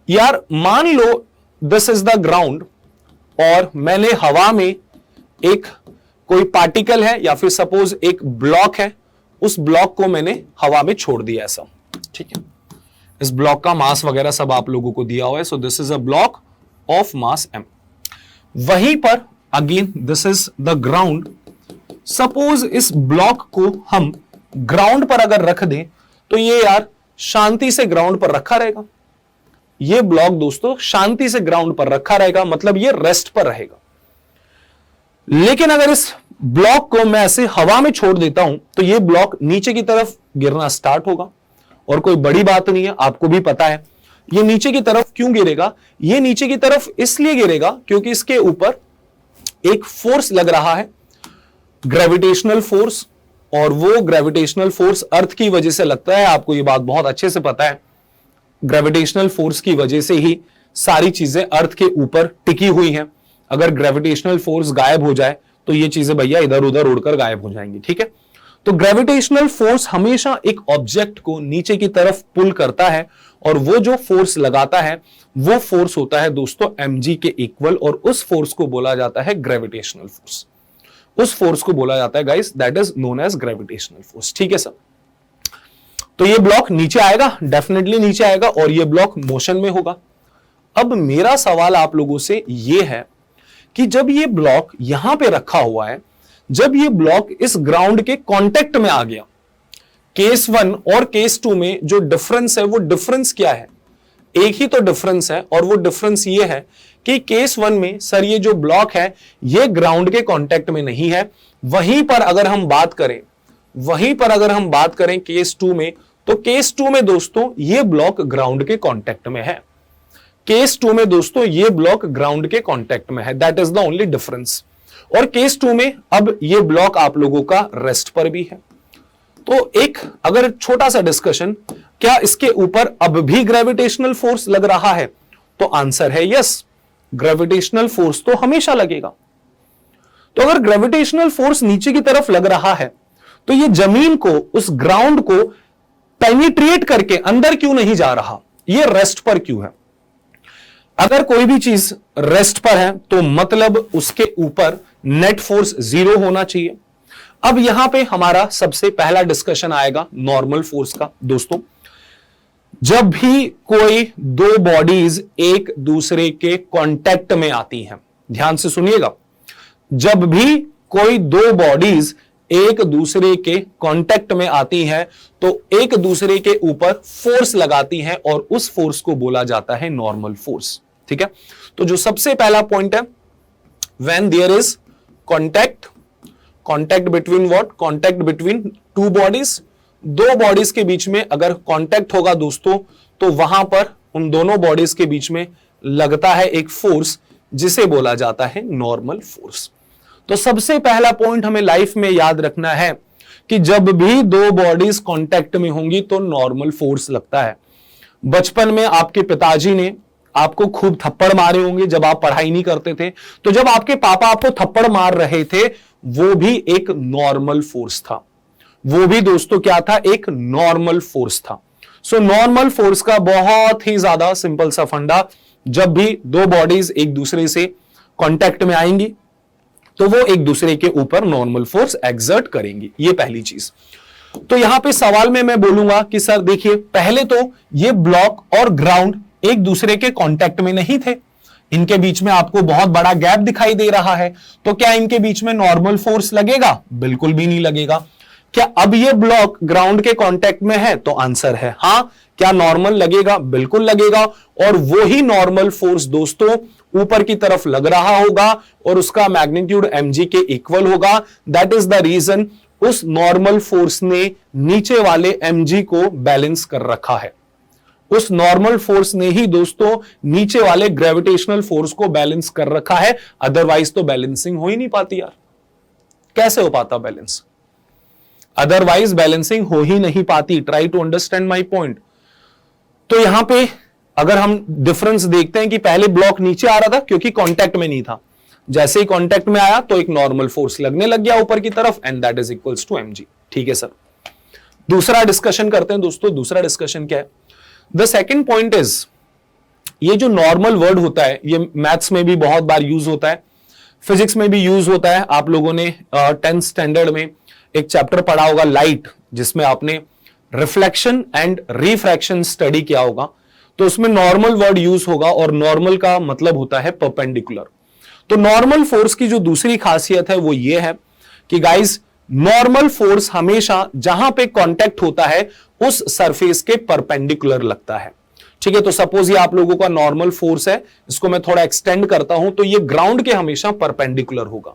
यार, मान लो दिस इज द ग्राउंड और मैंने हवा में एक कोई पार्टिकल है या फिर सपोज एक ब्लॉक है, उस ब्लॉक को मैंने हवा में छोड़ दिया ऐसा। ठीक है, इस ब्लॉक का मास वगैरह सब आप लोगों को दिया हुआ है। So this is a block of mass m। वहीं पर again this is the ground. Suppose इस ब्लॉक को हम ग्राउंड पर अगर रख दें तो ये यार शांति से ग्राउंड पर रखा रहेगा। ये ब्लॉक दोस्तों शांति से ग्राउंड पर रखा रहेगा, मतलब ये रेस्ट पर रहेगा। लेकिन अगर इस ब्लॉक को मैं ऐसे हवा में छोड़ देता हूं तो ये ब्लॉक नीचे की तरफ गिरना स्टार्ट होगा। और कोई बड़ी बात नहीं है, आपको भी पता है ये नीचे की तरफ क्यों गिरेगा। ये नीचे की तरफ इसलिए गिरेगा क्योंकि इसके ऊपर एक फोर्स लग रहा है, ग्रेविटेशनल फोर्स, और वो ग्रेविटेशनल फोर्स अर्थ की वजह से लगता है। आपको ये बात बहुत अच्छे से पता है, ग्रेविटेशनल फोर्स की वजह से ही सारी चीजें अर्थ के ऊपर टिकी हुई हैं। अगर ग्रेविटेशनल फोर्स गायब हो जाए तो ये चीजें भैया इधर उधर उड़कर गायब हो जाएंगी। ठीक है, तो ग्रेविटेशनल फोर्स हमेशा एक ऑब्जेक्ट को नीचे की तरफ पुल करता है, और वो जो फोर्स लगाता है वो फोर्स होता है दोस्तों mg के इक्वल, और उस फोर्स को बोला जाता है ग्रेविटेशनल फोर्स। उस फोर्स को बोला जाता है guys, that is known as gravitational force. ठीक है सर, तो ये ब्लॉक नीचे आएगा, डेफिनेटली नीचे आएगा, और ये ब्लॉक मोशन में होगा। अब मेरा सवाल आप लोगों से ये है कि जब ये ब्लॉक यहां पे रखा हुआ है, जब ये ब्लॉक इस ग्राउंड के कांटेक्ट में आ गया, केस 1 और केस 2 में जो डिफरेंस है वो डिफरेंस क्या है? एक ही तो डिफरेंस है, और वो डिफरेंस ये है कि केस 1 में सर ये जो ब्लॉक है ये ग्राउंड के कांटेक्ट में नहीं है। वहीं पर अगर हम बात करें केस 2 में, तो केस 2 में दोस्तों ये ब्लॉक ग्राउंड के कांटेक्ट में है। केस 2 में दोस्तों ये ब्लॉक ग्राउंड के कांटेक्ट में है, that is the only difference. और केस 2 में अब ये ब्लॉक आप लोगों का रेस्ट पर भी है। तो एक अगर छोटा सा डिस्कशन, क्या इसके ऊपर अब भी ग्रेविटेशनल फोर्स लग रहा है? तो आंसर है यस, ग्रेविटेशनल फोर्स तो हमेशा लगेगा। तो अगर ग्रेविटेशनल फोर्स नीचे की तरफ लग रहा है तो ये जमीन को, उस ग्राउंड को पेनिट्रेट करके अंदर क्यों नहीं जा रहा? ये रेस्ट पर क्यों है? अगर कोई भी चीज रेस्ट पर है तो मतलब उसके ऊपर नेट फोर्स 0 होना चाहिए। अब यहां पे हमारा सबसे पहला डिस्कशन आएगा नॉर्मल फोर्स का। दोस्तों, जब भी कोई दो बॉडीज एक दूसरे के कांटेक्ट में आती हैं, ध्यान से सुनिएगा, जब भी कोई दो बॉडीज एक दूसरे के कांटेक्ट में आती हैं तो एक दूसरे के ऊपर फोर्स लगाती हैं और उस फोर्स को बोला जाता है नॉर्मल फोर्स। ठीक है, तो जो सबसे पहला पॉइंट है, when there is contact between what, contact between two bodies, दो बॉडीज के बीच में अगर कांटेक्ट होगा दोस्तों, तो वहां पर उन दोनों बॉडीज के बीच में लगता है एक फोर्स जिसे बोला जाता है नॉर्मल फोर्स। तो सबसे पहला पॉइंट हमें लाइफ में याद रखना है कि जब भी दो बॉडीज कांटेक्ट में होंगी तो नॉर्मल फोर्स लगता है। बचपन में आपके पिताजी ने आपको खूब थप्पड़ मारे होंगे जब आप पढ़ाई नहीं करते थे, तो जब आपके पापा आपको थप्पड़ मार रहे थे वो भी एक नॉर्मल फोर्स था, वो भी दोस्तों क्या था, एक नॉर्मल फोर्स था। सो नॉर्मल फोर्स का बहुत ही ज्यादा सिंपल सा फंडा, जब भी दो बॉडीज एक दूसरे से कांटेक्ट में आएंगी तो वो एक दूसरे के ऊपर नॉर्मल फोर्स एक्सर्ट करेंगी, ये पहली चीज। तो यहां पे सवाल में मैं बोलूंगा कि सर देखिए, पहले तो ये ब्लॉक और ग्राउंड एक दूसरे के कांटेक्ट में नहीं थे, इनके बीच में आपको बहुत बड़ा गैप दिखाई दे रहा है, तो क्या इनके बीच में नॉर्मल फोर्स लगेगा? बिल्कुल भी नहीं लगेगा। क्या अब ये ब्लॉक ग्राउंड के कांटेक्ट में है? तो आंसर है हां। क्या नॉर्मल लगेगा? बिल्कुल लगेगा, और वो ही नॉर्मल फोर्स दोस्तों ऊपर की तरफ लग रहा होगा और उसका मैग्नीट्यूड mg के इक्वल होगा। दैट इज द रीजन उस नॉर्मल फोर्स ने नीचे वाले mg को बैलेंस कर रखा है। उस नॉर्मल फोर्स ने ही दोस्तों नीचे वाले ग्रेविटेशनल फोर्स को बैलेंस कर रखा है, अदरवाइज तो बैलेंसिंग हो ही नहीं पाती यार। कैसे हो पाता बैलेंस? अदरवाइज बैलेंसिंग हो ही नहीं पाती। Try to understand my point. तो यहां पे अगर हम डिफरेंस देखते हैं कि पहले ब्लॉक नीचे आ रहा था क्योंकि कांटेक्ट में नहीं था, जैसे ही कांटेक्ट में आया तो एक नॉर्मल फोर्स लगने लग गया ऊपर की तरफ, and that is equals to mg। ठीक है सर, दूसरा डिस्कशन करते हैं दोस्तों। दूसरा डिस्कशन क्या है? द सेकेंड पॉइंट इज, ये जो नॉर्मल वर्ड होता है ये मैथ्स में भी बहुत बार यूज होता है, फिजिक्स में भी यूज होता है। आप लोगों ने 10th स्टैंडर्ड में एक चैप्टर पढ़ा होगा लाइट, जिसमें आपने रिफ्लेक्शन एंड रिफ्रैक्शन स्टडी किया होगा, तो उसमें नॉर्मल वर्ड यूज होगा, और नॉर्मल का मतलब होता है परपेंडिकुलर। तो नॉर्मल फोर्स की जो दूसरी खासियत है वो ये है कि गाइस, नॉर्मल फोर्स हमेशा जहां पे कांटेक्ट होता है उस सरफेस के परपेंडिकुलर लगता है। ठीक है, तो सपोज ये आप लोगों का नॉर्मल फोर्स है, इसको मैं थोड़ा एक्सटेंड करता हूं, तो ये ग्राउंड के हमेशा परपेंडिकुलर होगा।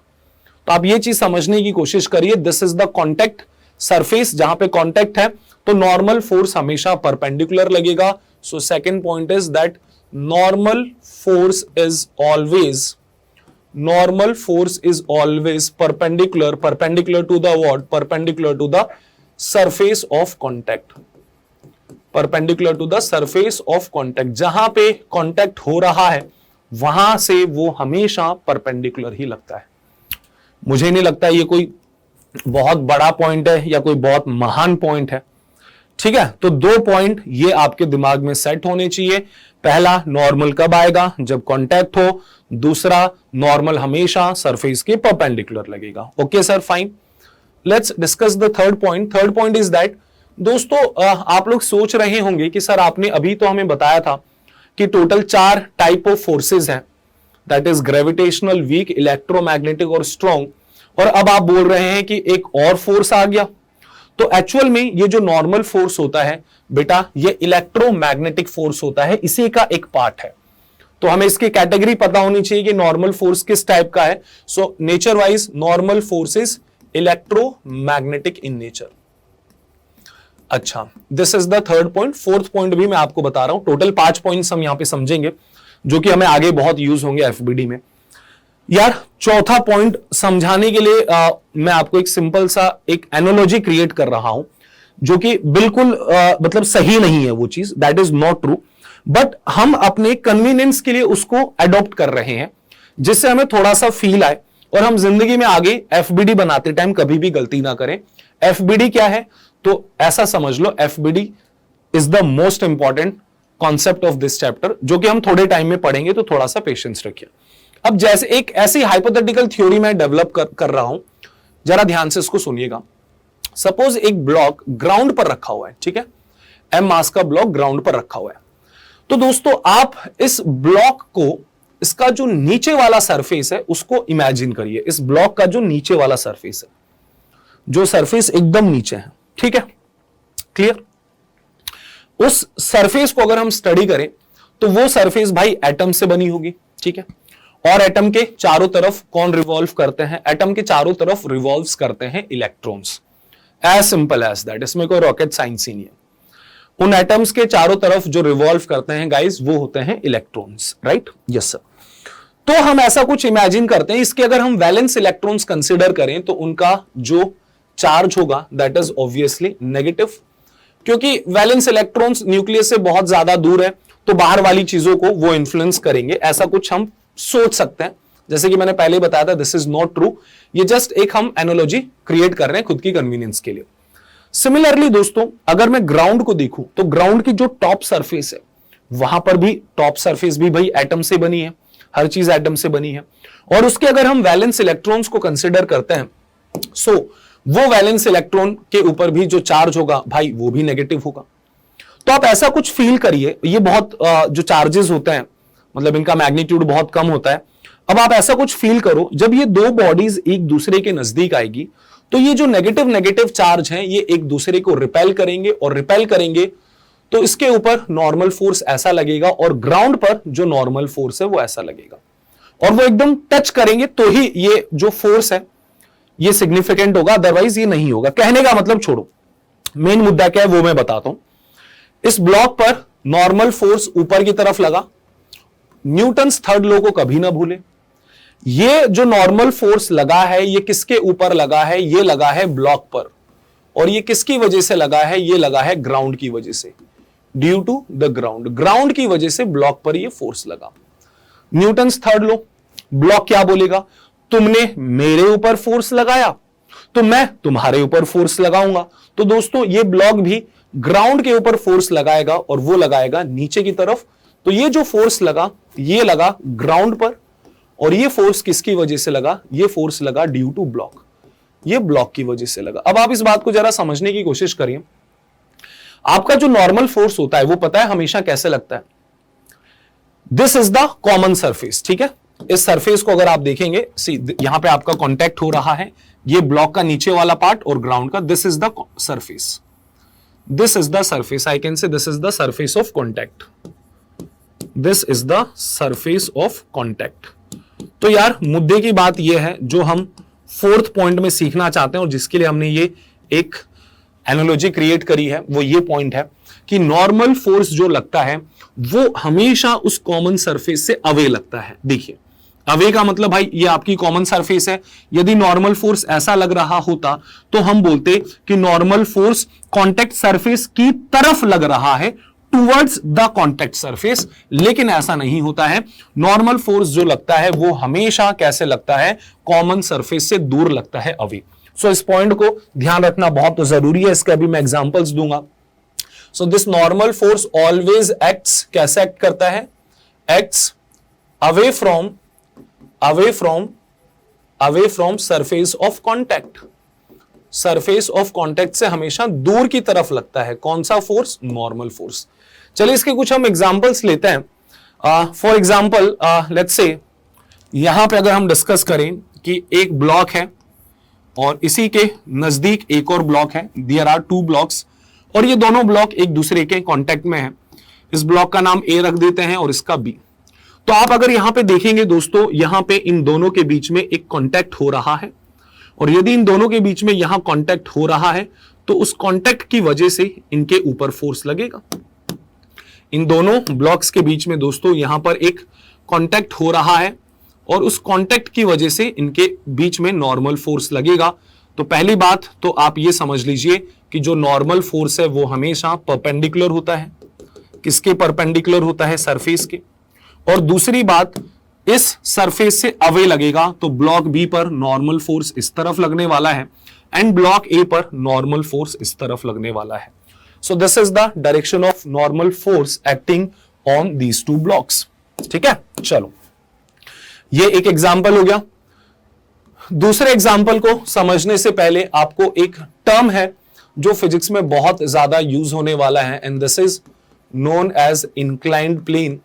तो आप ये चीज समझने की कोशिश करिए, this is the contact surface, जहां पे कांटेक्ट है तो नॉर्मल फोर्स हमेशा परपेंडिकुलर लगेगा। So second point is that normal force is always perpendicular to the what? Perpendicular to the surface of contact, perpendicular to the surface of contact। जहां पे contact हो रहा है वहां से वो हमेशा परपेंडिकुलर ही लगता है। मुझे नहीं लगता ये कोई बहुत बड़ा पॉइंट है या कोई बहुत महान पॉइंट है। ठीक है, तो दो पॉइंट ये आपके दिमाग में सेट होने चाहिए। पहला, नॉर्मल कब आएगा? जब कांटेक्ट हो। दूसरा, नॉर्मल हमेशा सरफेस के परपेंडिकुलर लगेगा। Okay sir, fine. Let's discuss the third point. Third point is that दोस्तों, आप लोग सोच रहे होंगे कि सर आपने अभी तो हमें बताया था कि टोटल 4 टाइप ऑफ फोर्सेस हैं, that is gravitational, weak, electromagnetic और स्ट्रॉन्ग, और अब आप बोल रहे हैं कि एक और फोर्स आ गया। तो एक्चुअल में ये जो नॉर्मल फोर्स होता है बेटा, ये इलेक्ट्रोमैग्नेटिक फोर्स होता है, इसी का एक पार्ट है। तो हमें इसकी कैटेगरी पता होनी चाहिए कि नॉर्मल फोर्स किस टाइप का है। So nature wise normal force is electromagnetic in nature. अच्छा, this is the third point. Fourth point भी मैं आपको बता रहा हूं। टोटल 5 पॉइंट्स हम यहां पे समझेंगे जो कि हमें आगे बहुत यूज होंगे एफबीडी में। यार, चौथा पॉइंट समझाने के लिए मैं आपको एक सिंपल सा एक एनालॉजी क्रिएट कर रहा हूं, जो कि बिल्कुल मतलब सही नहीं है वो चीज, that is not true, but हम अपने कन्वीनियंस के लिए उसको अडॉप्ट कर रहे हैं, जिससे हमें थोड़ा सा फील आए और हम जिंदगी में आगे एफबीडी बनाते टाइम कभी भी गलती ना करें। एफबीडी क्या है? तो ऐसा समझ लो, FBD is the most important concept of this chapter, जो कि हम थोड़े टाइम में पढ़ेंगे, तो थोड़ा सा पेशेंस रखिए। अब जैसे एक ऐसी हाइपोथेटिकल थ्योरी मैं डेवलप कर रहा हूं, जरा ध्यान से इसको सुनिएगा। सपोज एक ब्लॉक ग्राउंड पर रखा हुआ है, ठीक है, m मास का ब्लॉक ग्राउंड पर रखा हुआ है। तो दोस्तों आप इस ब्लॉक को, इसका जो नीचे वाला सरफेस है उसको इमेजिन करिए। इस ब्लॉक का जो नीचे वाला सरफेस है, जो सरफेस एकदम नीचे है, ठीक है, क्लियर। उस सरफेस को अगर हम स्टडी करें तो वो सरफेस भाई एटम से बनी होगी, ठीक है, और एटम के चारों तरफ कौन रिवॉल्व करते हैं? एटम के चारों तरफ रिवॉल्व्स करते हैं electrons. As simple as that, इसमें कोई रॉकेट साइंस ही नहीं है। उन एटम्स के चारों तरफ जो रिवॉल्व करते हैं गाइस, वो होते हैं इलेक्ट्रॉन्स, राइट? Yes sir. तो हम ऐसा कुछ इमेजिन करते हैं, इसके अगर हम वैलेंस इलेक्ट्रॉन्स कंसीडर करें तो उनका जो चार्ज होगा दैट इज ऑब्वियसली नेगेटिव, क्योंकि वैलेंस इलेक्ट्रॉन्स न्यूक्लियस से बहुत ज्यादा दूर है, तो बाहर वाली चीजों को वो इन्फ्लुएंस करेंगे। ऐसा कुछ हम सोच सकते हैं, जैसे कि मैंने पहले बताया था, दिस इज नॉट ट्रू, ये जस्ट एक हम एनालॉजी क्रिएट कर रहे हैं खुद की कन्वीनियंस के लिए। सिमिलरली दोस्तों, अगर मैं ग्राउंड को देखूं तो ग्राउंड की जो टॉप सरफेस है, वहां पर भी टॉप सरफेस भी भाई एटम से बनी है, हर चीज एटम से बनी है, और उसके अगर हम वैलेंस इलेक्ट्रॉन्स को कंसिडर करते हैं, सो वो वैलेंस इलेक्ट्रॉन के ऊपर भी जो चार्ज होगा भाई वो भी नेगेटिव होगा। तो आप ऐसा कुछ फील करिए, ये बहुत जो चार्जेस होते हैं, मतलब इनका मैग्नीट्यूड बहुत कम होता है। अब आप ऐसा कुछ फील करो, जब ये दो बॉडीज एक दूसरे के नजदीक आएगी तो ये जो नेगेटिव नेगेटिव चार्ज हैं ये एक दूसरे को रिपेल करेंगे, और रिपेल करेंगे तो इसके ऊपर नॉर्मल फोर्स ऐसा लगेगा, और ग्राउंड पर जो नॉर्मल फोर्स है वो ऐसा लगेगा, और वो एकदम टच करेंगे तो ही ये जो फोर्स है ये सिग्निफिकेंट होगा, अदरवाइज ये नहीं होगा। कहने का मतलब छोड़ो, मेन मुद्दा क्या है वो मैं बताता हूं। इस ब्लॉक पर नॉर्मल फोर्स ऊपर की तरफ लगा, न्यूटन्स थर्ड लॉ को कभी ना भूले। ये जो नॉर्मल फोर्स लगा है ये किसके ऊपर लगा है? ये लगा है ब्लॉक पर, और ये किसकी वजह से लगा है? ये लगा है ग्राउंड की वजह से, due to the ground. Ground की वजह से ब्लॉक पर ये फोर्स लगा। न्यूटन्स थर्ड लॉ, ब्लॉक क्या बोलेगा? तुमने मेरे ऊपर फोर्स लगाया तो मैं तुम्हारे ऊपर फोर्स लगाऊंगा। तो दोस्तों ये ब्लॉक भी ग्राउंड के ऊपर फोर्स लगाएगा, और वो लगाएगा नीचे की तरफ। तो ये जो फोर्स लगा ये लगा ग्राउंड पर, और ये फोर्स किसकी वजह से लगा? ये फोर्स लगा ड्यू टू ब्लॉक, ये ब्लॉक की वजह से लगा। अब आप इस बात को जरा समझने की कोशिश करिए। आपका जो नॉर्मल फोर्स होता है वो पता है हमेशा कैसे लगता है? This is the common surface, ठीक है। इस सरफेस को अगर आप देखेंगे, सी यहां पे आपका कांटेक्ट हो रहा है, ये ब्लॉक का नीचे वाला पार्ट और ग्राउंड का, this is the surface, this is the surface, I can say this is the surface of contact, this is the surface of contact. तो यार मुद्दे की बात यह है जो हम फोर्थ पॉइंट में सीखना चाहते हैं, और जिसके लिए हमने ये एक एनालॉजी क्रिएट करी है, वो ये पॉइंट है कि नॉर्मल फोर्स जो लगता है वो हमेशा उस कॉमन सरफेस से अवे लगता है। देखिए अवे का मतलब भाई ये आपकी कॉमन सरफेस है। यदि नॉर्मल फोर्स ऐसा लग रहा होता तो हम बोलते कि नॉर्मल फोर्स कांटेक्ट सरफेस की तरफ लग रहा है, टुवर्ड्स द कांटेक्ट सरफेस, लेकिन ऐसा नहीं होता है। नॉर्मल फोर्स जो लगता है वो हमेशा कैसे लगता है? कॉमन सरफेस से दूर लगता है, अवे। सो इस पॉइंट को ध्यान रखना बहुत जरूरी है, इसके अभी मैं एग्जांपल्स दूंगा। So this normal force always acts, कैसे एक्ट करता है? Acts away from surface of contact, surface of contact से हमेशा दूर की तरफ लगता है। कौन सा फोर्स? Normal force. चलिए इसके कुछ हम एग्जांपल्स लेते हैं। फॉर एग्जांपल लेट्स से यहां पे अगर हम डिस्कस करें कि एक ब्लॉक है और इसी के नजदीक एक और ब्लॉक है, देयर आर टू ब्लॉक्स, और ये दोनों ब्लॉक एक दूसरे के कांटेक्ट में हैं। इस ब्लॉक का नाम ए रख देते हैं और इसका बी। तो आप अगर यहां पे देखेंगे दोस्तों, यहां पे इन दोनों के बीच में एक कांटेक्ट हो रहा है, और यदि इन दोनों के बीच में यहां कांटेक्ट हो रहा है तो उस कांटेक्ट की वजह से इनके ऊपर फोर्स लगेगा। इन दोनों ब्लॉक्स के बीच में दोस्तों यहां पर एक कांटेक्ट हो रहा है, और उस कांटेक्ट की वजह से इनके बीच में नॉर्मल फोर्स लगेगा। तो पहली बात तो आप ये समझ लीजिए कि जो नॉर्मल फोर्स है वो हमेशा परपेंडिकुलर होता है। किसके परपेंडिकुलर होता है? सरफेस के। और दूसरी बात, इस सरफेस से अवे लगेगा तो ब्लॉक बी पर नॉर्मल फोर्स इस तरफ लगने वाला है, एंड ब्लॉक ए पर नॉर्मल फोर्स इस तरफ लगने वाला है। So this is the direction of normal force acting on these two blocks. ठीक है, चलो ये एक एग्जाम्पल हो गया। दूसरे एग्जाम्पल को समझने से पहले आपको एक टर्म है जो फिजिक्स में बहुत ज्यादा यूज होने वाला है, and this is known as inclined plane.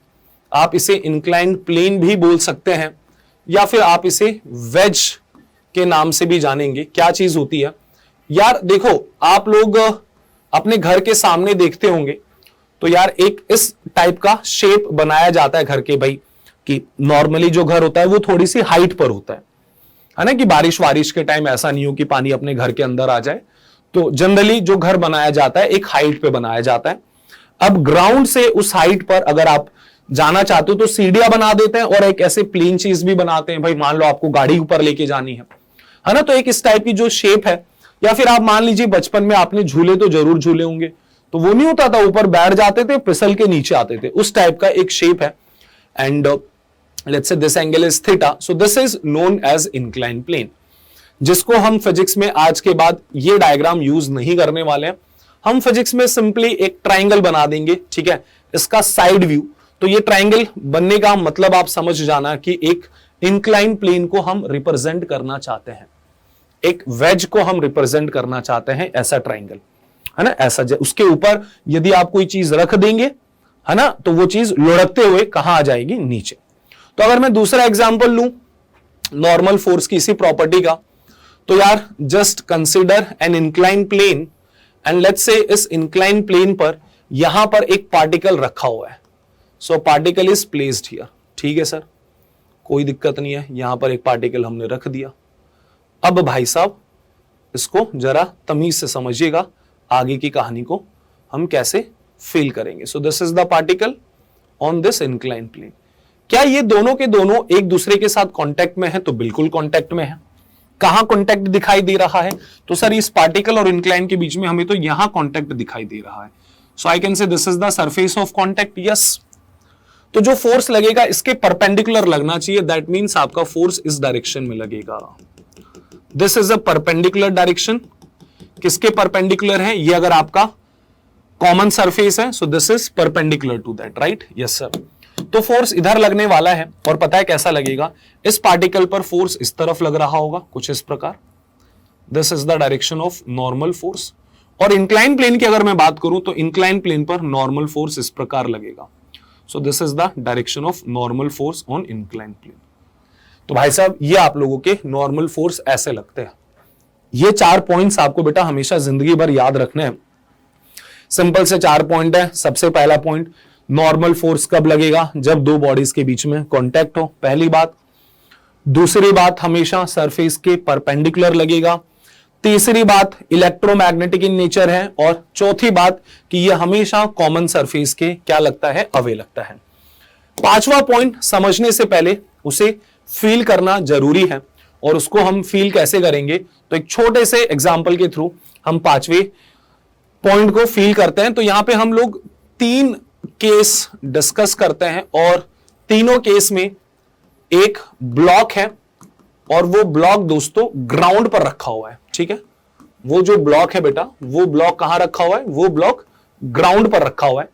आप इसे इंक्लाइंड प्लेन भी बोल सकते हैं, या फिर आप इसे वेज के नाम से भी जानेंगे। क्या चीज होती है यार, देखो आप लोग अपने घर के सामने देखते होंगे तो यार एक इस टाइप का शेप बनाया जाता है घर के, भाई कि नॉर्मली जो घर होता है वो थोड़ी सी हाइट पर होता है ना, कि बारिश वारिश के टाइम ऐसा नहीं हो कि पानी अपने घर के अंदर आ जाए। तो जनरली जो घर बनाया जाता है एक हाइट पे बनाया जाता है। अब ग्राउंड से उस हाइट पर अगर आप जाना चाहते हो तो सीढ़ियां बना देते हैं और एक ऐसे प्लेन चीज भी बनाते हैं, भाई मान लो आपको गाड़ी ऊपर लेके जानी है ना, तो एक इस टाइप की जो शेप है। या फिर आप मान लीजिए बचपन में आपने झूले तो जरूर झूले होंगे, तो वो नहीं होता था ऊपर बैठ जाते थे फिसल के नीचे आते थे, उस टाइप का एक शेप है। And let's say this angle is theta, so this is known as inclined plane, जिसको हम फिजिक्स में आज के बाद ये डायग्राम यूज नहीं करने वाले हैं। हम फिजिक्स में सिंपली एक ट्राइंगल बना देंगे, ठीक है, इसका साइड व्यू। तो ये ट्राइंगल बनने का मतलब आप समझ जाना कि एक इंक्लाइंड प्लेन को हम रिप्रेजेंट करना चाहते हैं, एक वेज को हम रिप्रेजेंट करना चाहते हैं, ऐसा ट्राइंगल है ना, ऐसा उसके ऊपर यदि आप कोई चीज रख देंगे है ना, तो वो चीज लुढ़कते हुए कहां आ जाएगी, नीचे। तो अगर मैं दूसरा एग्जांपल लूं नॉर्मल फोर्स की इसी प्रॉपर्टी का, तो यार just consider an inclined plane and let's say इस इंक्लाइंड प्लेन पर यहां पर एक पार्टिकल रखा हुआ है। So particle is placed here, ठीक है सर, कोई दिक्कत नहीं है, यहां पर एक पार्टिकल हमने रख दिया। अब भाई साहब इसको जरा तमीज से समझिएगा, आगे की कहानी को हम कैसे फील करेंगे। So this is the particle on this inclined plane. क्या ये दोनों के दोनों एक दूसरे के साथ कांटेक्ट में है? तो बिल्कुल कांटेक्ट में है। कहां कांटेक्ट दिखाई दे रहा है? तो सर इस पार्टिकल और इंक्लाइन के बीच में हमें तो यहां कांटेक्ट दिखाई दे रहा है। So I can say this is the surface of contact, yes. तो जो फोर्स लगेगा इसके परपेंडिकुलर लगना चाहिए, दैट मींस आपका फोर्स इस डायरेक्शन में लगेगा। This is a perpendicular direction. किसके परपेंडिकुलर है? ये अगर आपका कॉमन सरफेस है, so this is perpendicular to that, right? Yes sir. तो फोर्स इधर लगने वाला है और पता है कैसा लगेगा, इस पार्टिकल पर फोर्स इस तरफ लग रहा होगा, कुछ इस प्रकार। This is the direction of normal force. और इंक्लाइन प्लेन की अगर मैं बात करूं तो इंक्लाइन प्लेन पर नॉर्मल फोर्स इस प्रकार लगेगा। So this is the direction of normal force on incline plane. तो भाई साहब ये आप लोगों के नॉर्मल फोर्स ऐसे लगते हैं। ये 4 पॉइंट्स आपको बेटा हमेशा जिंदगी भर याद रखने हैं। सिंपल से 4 पॉइंट है। सबसे पहला पॉइंट, नॉर्मल फोर्स कब लगेगा? जब दो बॉडीज के बीच में कांटेक्ट हो, पहली बात। दूसरी बात, हमेशा सरफेस के परपेंडिकुलर लगेगा। तीसरी बात, इलेक्ट्रोमैग्नेटिक इन नेचर है। और चौथी बात कि यह हमेशा कॉमन सरफेस के क्या लगता है, अवे लगता है। पांचवा पॉइंट समझने से पहले उसे फील करना जरूरी है, और उसको हम फील कैसे करेंगे? तो एक छोटे से एग्जाम्पल के थ्रू हम पांचवे पॉइंट को फील करते हैं। तो यहां पे हम लोग 3 केस डिस्कस करते हैं, और तीनों केस में एक ब्लॉक है, और वो ब्लॉक दोस्तों ग्राउंड पर रखा हुआ है, ठीक है। वो जो ब्लॉक है बेटा, वो ब्लॉक कहां रखा हुआ है? वो ब्लॉक ग्राउंड पर रखा हुआ है।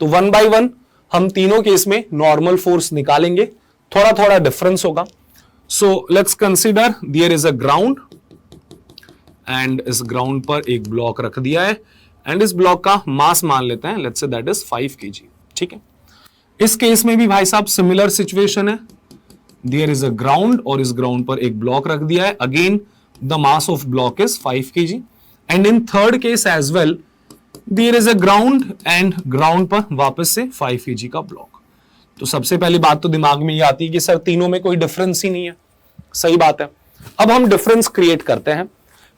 तो 1 बाय 1 हम तीनों केस में नॉर्मल फोर्स निकालेंगे, थोड़ा थोड़ा डिफरेंस होगा। So let's consider there is a ground, and इस ग्राउंड पर एक ब्लॉक रख दिया है, एंड इस ब्लॉक का मास मान लेते हैं, let's say that is 5 kg, ठीक है। इस केस में भी भाई साहब सिमिलर सिचुएशन है। देयर इज अ ग्राउंड, और इस ग्राउंड पर एक ब्लॉक रख दिया है। Again the mass of block is 5 kg, and in third case as well there is a ground, and ground पर वापस से 5 kg का ब्लॉक। तो सबसे पहली बात तो दिमाग में ये आती है कि सर तीनों में कोई डिफरेंस ही नहीं है। सही बात है। अब हम डिफरेंस क्रिएट करते हैं।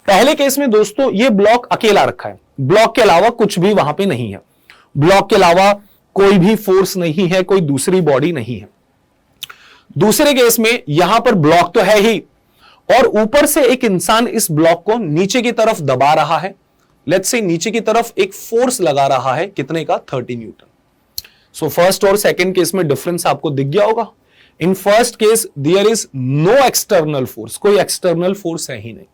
पहले केस में दोस्तों ये ब्लॉक अकेला रखा है, ब्लॉक के अलावा कुछ भी वहां पे नहीं है, ब्लॉक के अलावा कोई भी फोर्स नहीं है, कोई दूसरी बॉडी नहीं है। दूसरे केस में यहां पर ब्लॉक तो है ही, और ऊपर से एक इंसान इस ब्लॉक को नीचे की तरफ दबा रहा है। लेट्स से नीचे की तरफ एक फोर्स लगा रहा है, कितने का? 30 न्यूटन। सो फर्स्ट और सेकंड केस में डिफरेंस आपको दिख गया होगा। In first case there is no external force, कोई एक्सटर्नल फोर्स है ही नहीं।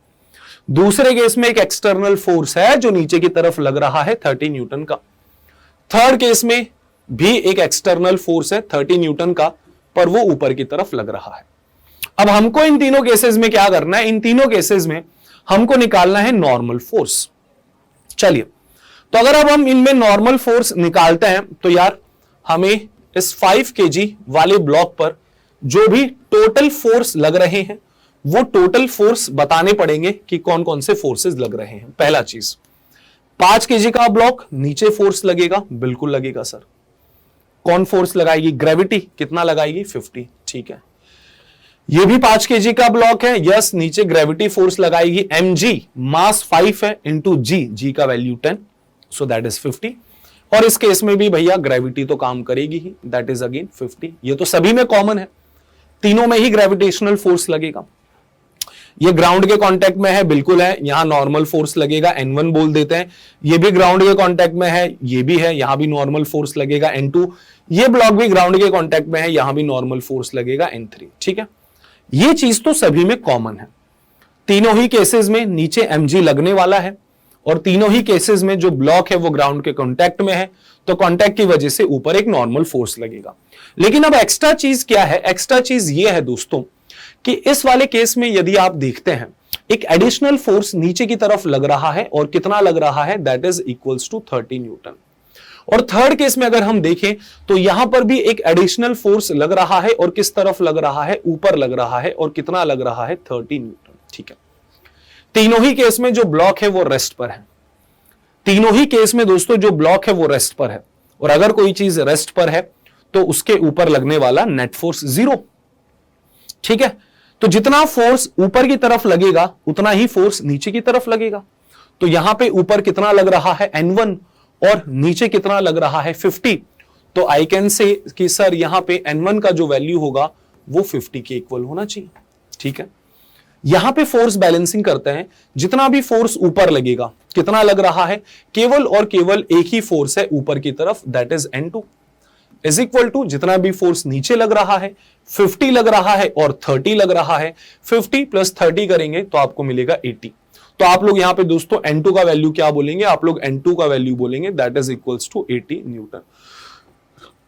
दूसरे केस में एक एक्सटर्नल फोर्स है जो नीचे की तरफ लग रहा है 30 न्यूटन का। थर्ड केस में भी एक एक्सटर्नल फोर्स है 30 न्यूटन का, पर वो ऊपर की तरफ लग रहा है। अब हमको इन तीनों केसेस में क्या करना है, इन तीनों केसेस में हमको निकालना है नॉर्मल फोर्स। चलिए, तो अगर अब हम इनमें नॉर्मल फोर्स निकालते हैं तो यार हमें इस 5 kg वाले ब्लॉक पर जो भी टोटल फोर्स लग रहे हैं वो टोटल फोर्स बताने पड़ेंगे कि कौन कौन से फोर्सेस लग रहे हैं। पहला चीज, 5 kg का ब्लॉक, नीचे फोर्स लगेगा, बिल्कुल लगेगा सर। कौन फोर्स लगाएगी? ग्रेविटी। कितना लगाएगी? 50। ठीक है, ये भी 5 kg का ब्लॉक है, यस, नीचे ग्रेविटी फोर्स लगाएगी mg, मास 5 है, इंटू जी का वैल्यू 10, सो दैट इज 50। और इस केस में भी भैया ग्रेविटी तो काम करेगी ही, दैट इज अगेन 50। ये तो सभी में कॉमन है, तीनों में ही ग्रेविटेशनल फोर्स लगेगा। ये ग्राउंड के कांटेक्ट में है, बिल्कुल है, यहां नॉर्मल फोर्स लगेगा, N1 बोल देते हैं। ये भी ग्राउंड के कांटेक्ट में है, ये भी है, यहां भी नॉर्मल फोर्स लगेगा N2। ये ब्लॉक भी ग्राउंड के कांटेक्ट में है, यहां भी नॉर्मल फोर्स लगेगा N3। ठीक है, ये चीज तो सभी में कॉमन है। तीनों ही केसेस में नीचे mg लगने वाला है और तीनों ही केसेस में जो ब्लॉक है वो ग्राउंड के कांटेक्ट में है, तो कांटेक्ट की वजह से ऊपर एक नॉर्मल फोर्स लगेगा। लेकिन अब एक्स्ट्रा चीज क्या है? एक्स्ट्रा चीज ये है दोस्तों कि इस वाले केस में यदि आप देखते हैं एक एडिशनल फोर्स नीचे की तरफ लग रहा है, और कितना लग रहा है? That is equals to 30 newton. और थर्ड केस में अगर हम देखें तो यहां पर भी एक एडिशनल फोर्स लग रहा है, और किस तरफ लग रहा है? ऊपर लग रहा है, और कितना लग रहा है? 30 न्यूटन। ठीक है, तीनों ही केस में जो ब्लॉक है वो रेस्ट पर है। तीनों ही केस में दोस्तों जो ब्लॉक है वो रेस्ट पर है, और अगर कोई चीज रेस्ट पर है तो उसके ऊपर लगने वाला नेट फोर्स 0। ठीक है, तो जितना फोर्स ऊपर की तरफ लगेगा उतना ही फोर्स नीचे की तरफ लगेगा। तो यहां पे ऊपर कितना लग रहा है? N1, और नीचे कितना लग रहा है? 50। तो आई कैन से कि सर यहां पे N1 का जो वैल्यू होगा वो 50 के इक्वल होना चाहिए। ठीक है, यहां पे फोर्स बैलेंसिंग करते हैं, जितना भी फोर्स ऊपर लगेगा, कितना लग रहा है? केवल और केवल एक ही फोर्स है ऊपर की तरफ, that is N2 is equal to जितना भी फोर्स नीचे लग रहा है, 50 लग रहा है और 30 लग रहा है, 50 प्लस 30 करेंगे तो आपको मिलेगा 80। तो आप लोग यहां पे दोस्तों N2 का वैल्यू क्या बोलेंगे? आप लोग N2 का वैल्यू बोलेंगे that is equals to 80 newton.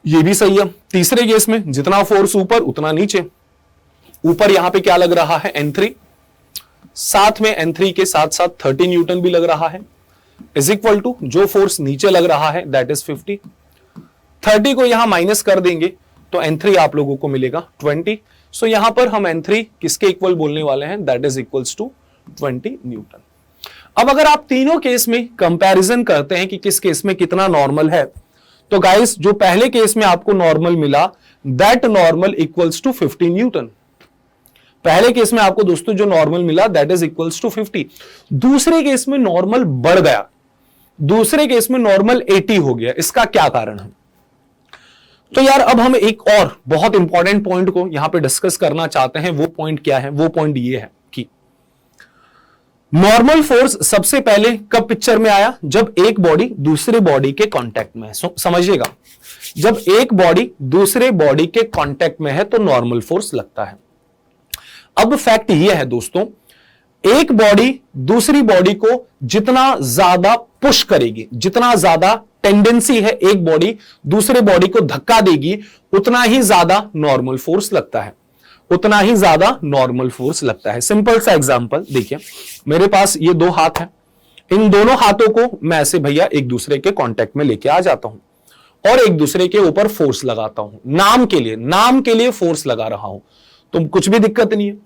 ये भी सही है। तीसरे केस में जितना फोर्स ऊपर उतना नीचे, ऊपर यहां पे क्या लग रहा है? N3, साथ में N3 के साथ साथ 30 न्यूटन भी लग रहा है, इज इक्वल टू जो फोर्स नीचे लग रहा है दैट इज 50। 30 को यहां माइनस कर देंगे तो N3 आप लोगों को मिलेगा 20। सो यहां पर हम N3 किसके इक्वल बोलने वाले हैं? That is equals to 20 newton. अब अगर आप तीनों केस में कंपैरिजन करते हैं कि किस केस में कितना नॉर्मल है, तो गाइस जो पहले केस में आपको नॉर्मल मिला that normal equals to 50 newton. पहले केस में आपको दोस्तों जो नॉर्मल मिला दैट इज इक्वल्स टू 50। दूसरे केस में नॉर्मल बढ़ गया, दूसरे केस में नॉर्मल 80 हो गया। इसका क्या कारण है? तो यार अब हम एक और बहुत इंपॉर्टेंट पॉइंट को यहां पे डिस्कस करना चाहते हैं। वो पॉइंट क्या है? वो पॉइंट ये है कि नॉर्मल फोर्स सबसे पहले कब पिक्चर में आया? जब एक बॉडी दूसरे बॉडी के कांटेक्ट में है। समझिएगा, जब एक बॉडी दूसरे बॉडी के कांटेक्ट में है तो नॉर्मल फोर्स लगता है। अब फैक्ट यह है दोस्तों, एक बॉडी दूसरी बॉडी को जितना ज्यादा पुश करेगी, जितना ज्यादा टेंडेंसी है एक बॉडी दूसरे बॉडी को धक्का देगी, उतना ही ज्यादा नॉर्मल फोर्स लगता है, उतना ही ज्यादा नॉर्मल फोर्स लगता है। सिंपल सा एग्जांपल देखिए, मेरे पास ये दो हाथ हैं, इन दोनों हाथों को मैं ऐसे भैया एक दूसरे के कांटेक्ट में लेके आ जाता हूं और एक दूसरे के ऊपर फोर्स लगाता हूं, नाम के लिए फोर्स लगा रहा हूं, तो कुछ भी दिक्कत नहीं है।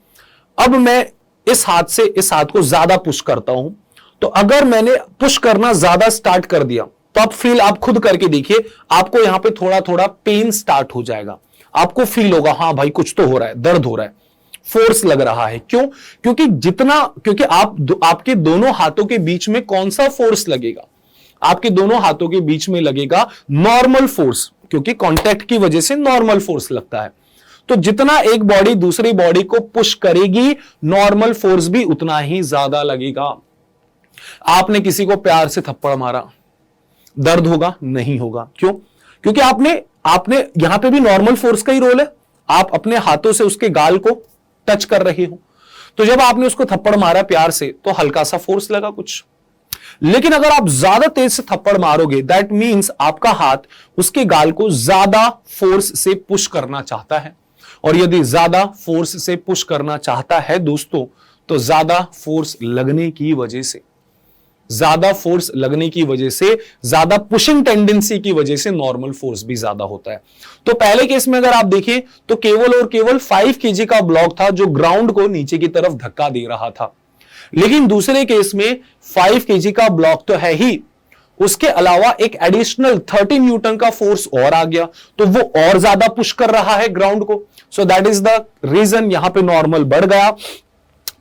अब मैं इस हाथ से इस हाथ को ज्यादा पुश करता हूं, तो अगर मैंने पुश करना ज्यादा स्टार्ट कर दिया तो आप फील आप खुद करके देखिए, आपको यहां पे थोड़ा थोड़ा पेन स्टार्ट हो जाएगा, आपको फील होगा हाँ भाई कुछ तो हो रहा है, दर्द हो रहा है, फोर्स लग रहा है। क्यों? क्योंकि आपके दोनों हाथों के बीच में कौन सा फोर्स लगेगा? आपके दोनों हाथों के बीच में लगेगा नॉर्मल फोर्स, क्योंकि कांटेक्ट की वजह से नॉर्मल फोर्स लगता है। तो जितना एक बॉडी दूसरी बॉडी को पुश करेगी, नॉर्मल फोर्स भी उतना ही ज्यादा लगेगा। आपने किसी को प्यार से थप्पड़ मारा, दर्द होगा? नहीं होगा। क्यों? क्योंकि आपने यहां पे भी नॉर्मल फोर्स का ही रोल है, आप अपने हाथों से उसके गाल को टच कर रहे हो। तो जब आपने उसको थप्पड़ मारा प्यार से तो हल्का सा फोर्स लगा कुछ, लेकिन अगर आप ज्यादा तेज से थप्पड़ मारोगे दैट मींस आपका हाथ उसके गाल को ज्यादा फोर्स से पुश करना चाहता है, और यदि ज्यादा फोर्स से पुश करना चाहता है दोस्तों तो ज्यादा फोर्स लगने की वजह से, ज्यादा पुशिंग टेंडेंसी की वजह से नॉर्मल फोर्स भी ज्यादा होता है। तो पहले केस में अगर आप देखें तो केवल और केवल 5 kg का ब्लॉक था जो ग्राउंड को नीचे की तरफ धक्का दे रहा था, लेकिन दूसरे केस में 5 kg का ब्लॉक तो है ही, उसके अलावा एक एडिशनल 30 न्यूटन का फोर्स और आ गया, तो वो और ज्यादा पुश कर रहा है ग्राउंड को। So that is the reason यहां पे नॉर्मल बढ़ गया।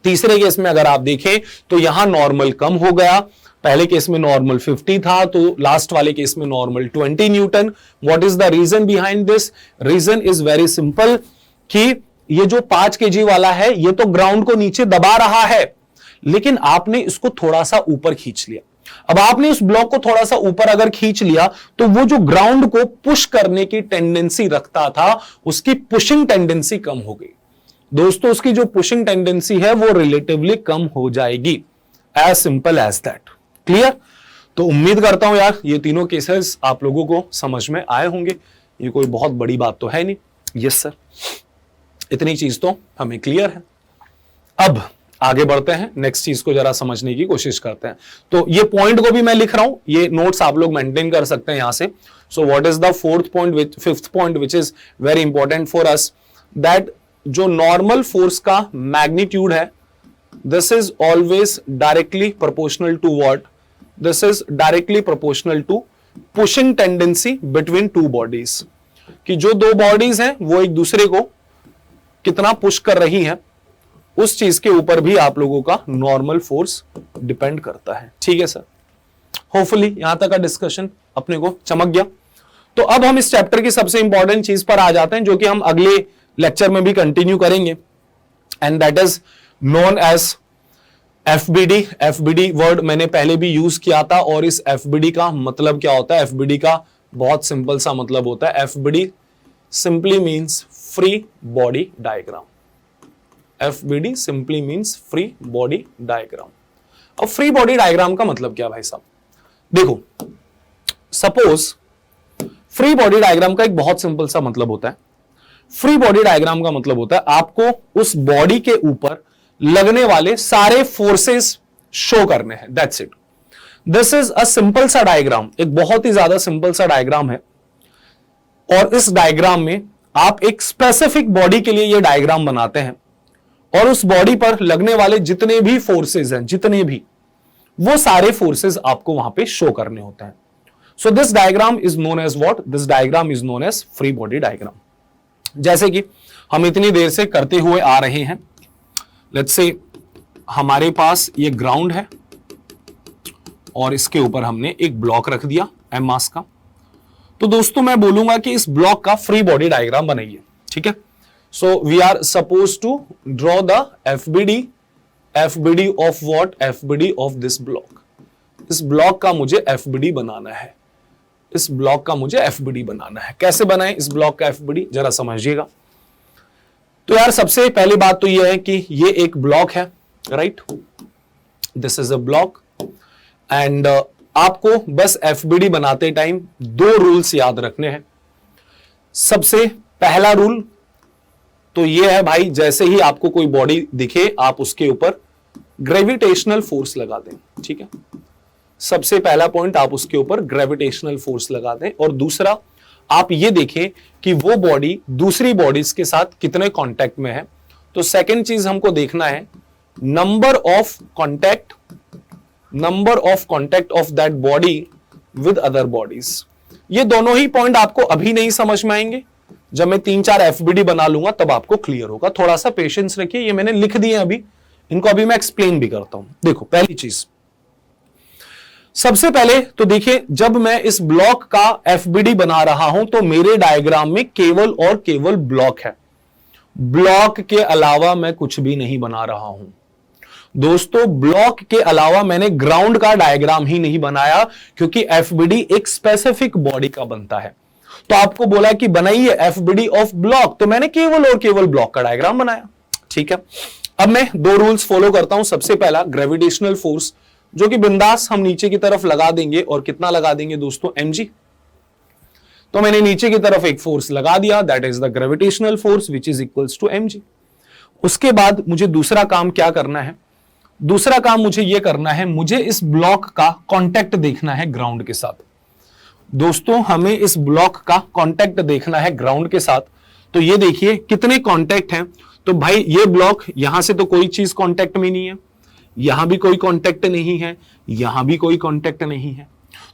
तीसरे केस में अगर आप देखें तो यहां नॉर्मल कम हो गया, पहले केस में नॉर्मल 50 था तो लास्ट वाले केस में normal 20 newton. What is the reason behind this? Reason is very simple कि ये जो 5 kg वाला है ये तो ग्राउंड को नीचे दबा रहा है, लेकिन आपने इसको थोड़ा सा ऊपर खींच लिया। अब आपने उस ब्लॉक को थोड़ा सा ऊपर अगर खींच लिया तो वो जो ग्राउंड को पुश करने की टेंडेंसी रखता था उसकी पुशिंग टेंडेंसी कम हो गई दोस्तों, उसकी जो पुशिंग टेंडेंसी है वो रिलेटिवली कम हो जाएगी। As simple as that. Clear? तो उम्मीद करता हूं यार ये तीनों केसेस आप लोगों को समझ में आए होंगे, ये कोई बहुत बड़ी बात तो है नहीं। यस सर, इतनी चीज तो हमें क्लियर है। अब आगे बढ़ते हैं, नेक्स्ट चीज को जरा समझने की कोशिश करते हैं। तो ये पॉइंट को भी मैं लिख रहा हूं, ये नोट्स आप लोग मेंटेन कर सकते हैं यहां से। So what is the fifth point which is very important for us, that जो नॉर्मल फोर्स का मैग्नीट्यूड है this is always directly proportional to what? This is directly proportional to pushing tendency between two bodies, कि जो दो bodies हैं वो एक दूसरे को कितना पुश कर रही हैं उस चीज के ऊपर भी आप लोगों का नॉर्मल फोर्स डिपेंड करता है। ठीक है सर, होपफुली यहां तक का डिस्कशन अपने को चमक गया। तो अब हम इस चैप्टर की सबसे इंपॉर्टेंट चीज पर आ जाते हैं जो कि हम अगले लेक्चर में भी कंटिन्यू करेंगे, and that is known as FBD. FBD word मैंने पहले भी यूज किया था, और इस एफबीडी का मतलब क्या होता है? एफबीडी का बहुत सिंपल सा मतलब होता है, FBD simply means free body diagram. FBD simply means free body diagram. अब फ्री बॉडी डायग्राम का मतलब क्या भाई साहब? देखो, सपोज फ्री बॉडी डायग्राम का एक बहुत सिंपल सा मतलब होता है, फ्री बॉडी डायग्राम का मतलब होता है आपको उस बॉडी के ऊपर लगने वाले सारे फोर्सेस शो करने हैं, that's it. This is a simple सा डायग्राम, एक बहुत ही ज्यादा सिंपल सा डायग्राम है, और इस डायग्राम में आप एक स्पेसिफिक बॉडी के लिए यह डायग्राम बनाते हैं, और उस बॉडी पर लगने वाले जितने भी फोर्सेस हैं, जितने भी, वो सारे फोर्सेस आपको वहां पे शो करने होते हैं। So this diagram is known as what? This diagram is known as free body diagram. जैसे कि हम इतनी देर से करते हुए आ रहे हैं, लेट्स से हमारे पास ये ग्राउंड है और इसके ऊपर हमने एक ब्लॉक रख दिया एम मास का। तो दोस्तों मैं बोलूंगा कि इस ब्लॉक का फ्री बॉडी डायग्राम बनाइए, ठीक है? So we are supposed to draw the FBD of what? FBD of this block. इस ब्लॉक का मुझे FBD बनाना है, इस ब्लॉक का मुझे FBD बनाना है। कैसे बनाएं इस ब्लॉक का FBD जरा समझिएगा। तो यार सबसे पहली बात तो यह है कि ये एक ब्लॉक है, right? This is a block, and आपको बस FBD बनाते टाइम दो रूल्स याद रखने हैं। सबसे पहला रूल तो ये है भाई, जैसे ही आपको कोई बॉडी दिखे आप उसके ऊपर ग्रेविटेशनल फोर्स लगा दें, ठीक है? सबसे पहला पॉइंट, आप उसके ऊपर ग्रेविटेशनल फोर्स लगा दें। और दूसरा, आप ये देखें कि वो बॉडी दूसरी बॉडीज के साथ कितने कांटेक्ट में है। तो सेकंड चीज हमको देखना है number of contact of that body with other bodies. ये दोनों ही पॉइंट आपको अभी नहीं समझ में आएंगे, जब मैं 3-4 FBD बना लूंगा तब आपको क्लियर होगा। थोड़ा सा पेशेंस रखिए, ये मैंने लिख दिए अभी, इनको अभी मैं एक्सप्लेन भी करता हूं। देखो, पहली चीज, सबसे पहले तो देखिए, जब मैं इस ब्लॉक का FBD बना रहा हूं तो मेरे डायग्राम में केवल और केवल ब्लॉक है, ब्लॉक के अलावा मैं कुछ भी नहीं बना रहा हूं। दोस्तों, ब्लॉक के अलावा मैंने ग्राउंड का डायग्राम ही नहीं बनाया, क्योंकि FBD एक स्पेसिफिक बॉडी का बनता है। तो आपको बोला कि बनाइए FBD ऑफ ब्लॉक, तो मैंने केवल और केवल ब्लॉक का डायग्राम बनाया, ठीक है? अब मैं दो रूल्स फॉलो करता हूं। सबसे पहला ग्रेविटेशनल फोर्स, जो कि बिंदास हम नीचे की तरफ लगा देंगे, और कितना लगा देंगे दोस्तों, mg। तो मैंने नीचे की तरफ एक फोर्स लगा दिया, that is the gravitational force which is equals to mg। उसके बाद मुझे दूसरा काम क्या करना है, दूसरा काम मुझे यह करना है, मुझे इस ब्लॉक का कांटेक्ट देखना है ग्राउंड के साथ। दोस्तों हमें इस ब्लॉक का कांटेक्ट देखना है ग्राउंड के साथ। तो ये देखिए कितने कांटेक्ट हैं। तो भाई ये ब्लॉक, यहां से तो कोई चीज कांटेक्ट में नहीं है, यहां भी कोई कांटेक्ट नहीं है, यहां भी कोई कांटेक्ट नहीं है।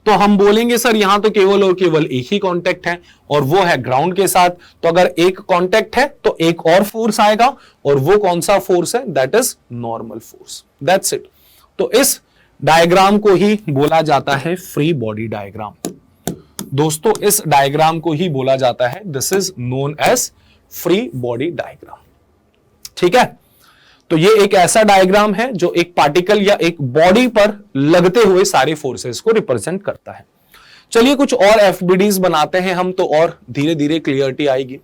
तो हम बोलेंगे सर यहां तो केवल और केवल एक ही कांटेक्ट है, और वो है ग्राउंड के साथ। तो अगर एक कांटेक्ट है तो एक और फोर्स आएगा, और वो कौन सा फोर्स है, that is normal force. That's it. तो इस डायग्राम को ही बोला जाता है फ्री बॉडी डायग्राम। दोस्तों इस डायग्राम को ही बोला जाता है, this is known as free body diagram. ठीक है, तो ये एक ऐसा डायग्राम है जो एक पार्टिकल या एक बॉडी पर लगते हुए सारे फोर्सेस को रिप्रेजेंट करता है। चलिए कुछ और एफबीडीज बनाते हैं हम, तो और धीरे धीरे क्लियरिटी आएगी।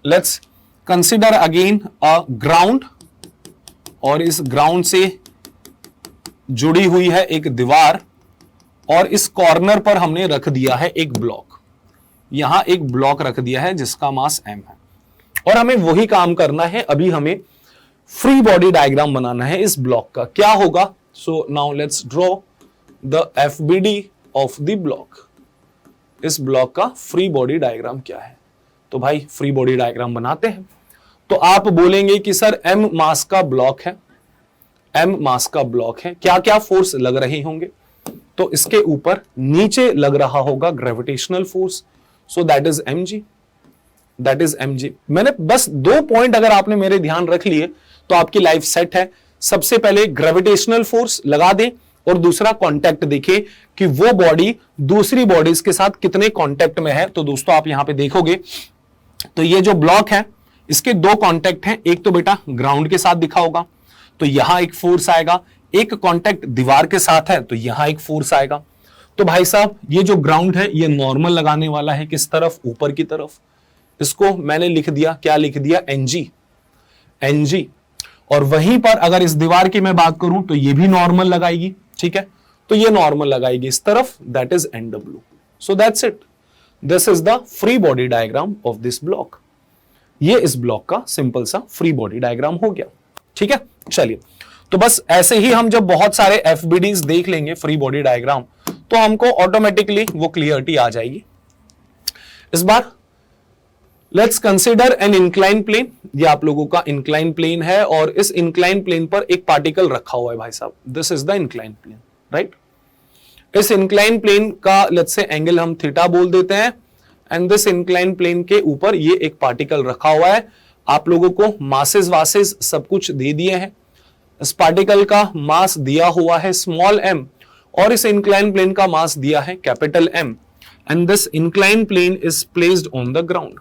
Let's consider again a ground, और इस ग्राउंड से जुड़ी हुई है एक दीवार, और इस कॉर्नर पर हमने रख दिया है एक ब्लॉक। यहां एक ब्लॉक रख दिया है जिसका मास m है, और हमें वही काम करना है। अभी हमें फ्री बॉडी डायग्राम बनाना है इस ब्लॉक का। क्या होगा, so now let's draw the FBD of the block. इस ब्लॉक का फ्री बॉडी डायग्राम क्या है, तो भाई फ्री बॉडी डायग्राम बनाते हैं। तो आप बोलेंगे कि सर m मास का ब्लॉक है, m मास का ब्लॉक है, क्या क्या फोर्स लग रहे होंगे, तो इसके ऊपर नीचे लग रहा होगा gravitational force, so that is mg, that is mg। मैंने बस दो पॉइंट अगर आपने मेरे ध्यान रख लिए तो आपकी लाइफ सेट है। सबसे पहले ग्रेविटेशनल फोर्स लगा दें, और दूसरा कांटेक्ट देखें कि वो बॉडी दूसरी बॉडीज के साथ कितने कांटेक्ट में है। तो दोस्तों आप यहां पे देखोगे तो ये जो ब्लॉक है इसके दो कांटेक्ट हैं, एक तो बेटा ग्राउंड के साथ दिखा होगा, तो यहां एक फोर्स आएगा, एक कांटेक्ट दीवार के साथ है तो यहां एक फोर्स आएगा। तो भाई साहब ये जो ग्राउंड है ये नॉर्मल लगाने वाला है, किस तरफ, ऊपर की तरफ। इसको मैंने लिख दिया, क्या लिख दिया, NG। और वहीं पर अगर इस दीवार की मैं बात करूं तो ये भी नॉर्मल लगाएगी, ठीक है, तो ये नॉर्मल लगाएगी इस तरफ, that is NW। So that's it, this is the free body diagram of this block. ये इस ब्लॉक का सिंपल सा फ्री बॉडी डायग्राम हो गया। ठीक है, चलिए तो बस ऐसे ही हम जब बहुत सारे एफबीडीज देख लेंगे फ्री बॉडी डायग्राम, तो हमको ऑटोमेटिकली वो क्लियरिटी आ जाएगी। इस बार let's consider an incline plane. ये आप लोगों का इंक्लाइन प्लेन है, और इस इंक्लाइन प्लेन पर एक पार्टिकल रखा हुआ है भाई साहब, this is the incline plane, right. इस इंक्लाइन प्लेन का लेट्स से एंगल हम थीटा बोल देते हैं, एंड दिस इंक्लाइन प्लेन के ऊपर ये एक पार्टिकल रखा हुआ है। आप लोगों को मासेस वासेस सब कुछ दे दिए हैं। इस पार्टिकल का मास दिया हुआ है स्मॉल m, और इस इंक्लाइन प्लेन का मास दिया है capital M, and this incline plane is placed on the ground.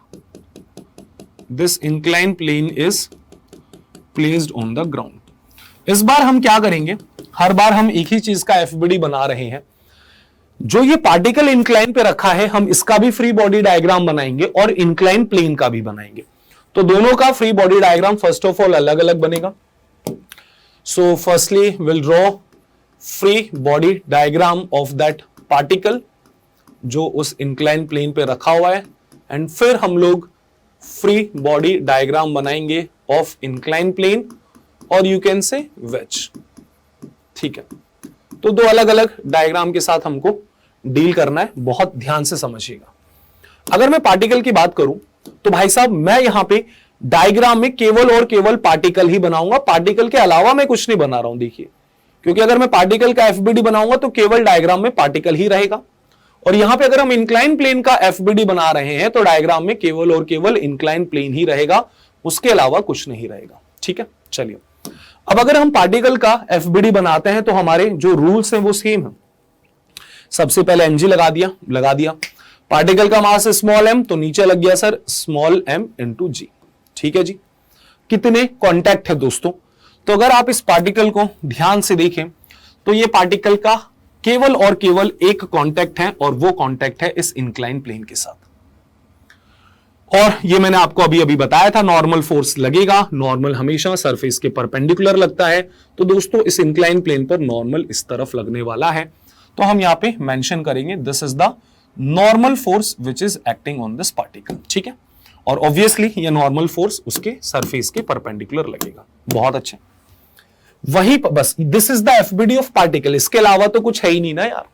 This incline plane is placed on the ground. इस बार हम क्या करेंगे, हर बार हम एक ही चीज का एफबीडी बना रहे हैं। जो ये पार्टिकल इंक्लाइन पे रखा है हम इसका भी फ्री बॉडी डायग्राम बनाएंगे, और इंक्लाइन प्लेन का भी बनाएंगे। तो दोनों का free body diagram first of all अलग अलग बनेगा। So firstly will draw free body diagram of that particle जो उस इंक्लाइन प्लेन पे रखा हुआ है, एंड फिर हम लोग फ्री बॉडी डायग्राम बनाएंगे ऑफ इंक्लाइन प्लेन, और यू कैन से वेज। ठीक है, तो दो अलग अलग डायग्राम के साथ हमको डील करना है, बहुत ध्यान से समझिएगा। अगर मैं पार्टिकल की बात करूं तो भाई साहब मैं यहां पे डायग्राम में केवल और केवल पार्टिकल ही बनाऊंगा, पार्टिकल के अलावा मैं कुछ नहीं बना रहा हूं। देखिए, क्योंकि अगर मैं पार्टिकल का एफबीडी बनाऊंगा तो केवल डायग्राम में पार्टिकल ही रहेगा, और यहां पे अगर हम इंक्लाइन प्लेन का एफबीडी बना रहे हैं तो डायग्राम में केवल और केवल इंक्लाइन प्लेन ही रहेगा, उसके अलावा कुछ नहीं रहेगा। ठीक है, चलिए अब अगर हम पार्टिकल का एफबीडी बनाते हैं तो हमारे जो रूल्स हैं वो सेम है। सबसे पहले mg लगा दिया। पार्टिकल का मास स्मॉल m, तो नीचे लग गया सर स्मॉल m इंटू जी। ठीक है जी, कितने कॉन्टैक्ट है दोस्तों, तो अगर आप इस पार्टिकल को ध्यान से देखें तो ये पार्टिकल का केवल और केवल एक कांटेक्ट है, और वो कांटेक्ट है इस इंक्लाइन प्लेन के साथ। और ये मैंने आपको अभी अभी बताया था, नॉर्मल फोर्स लगेगा, नॉर्मल हमेशा सरफेस के परपेंडिकुलर लगता है। तो दोस्तों इस इंक्लाइन प्लेन पर नॉर्मल इस तरफ लगने वाला है, तो हम यहां पे मेंशन करेंगे this is the normal force which is acting on this particle, ठीक है। और ऑब्वियसली ये नॉर्मल फोर्स उसके सरफेस के परपेंडिकुलर लगेगा। बहुत अच्छे, वही बस this is the FBD of particle, इसके अलावा तो कुछ है ही नहीं ना यार।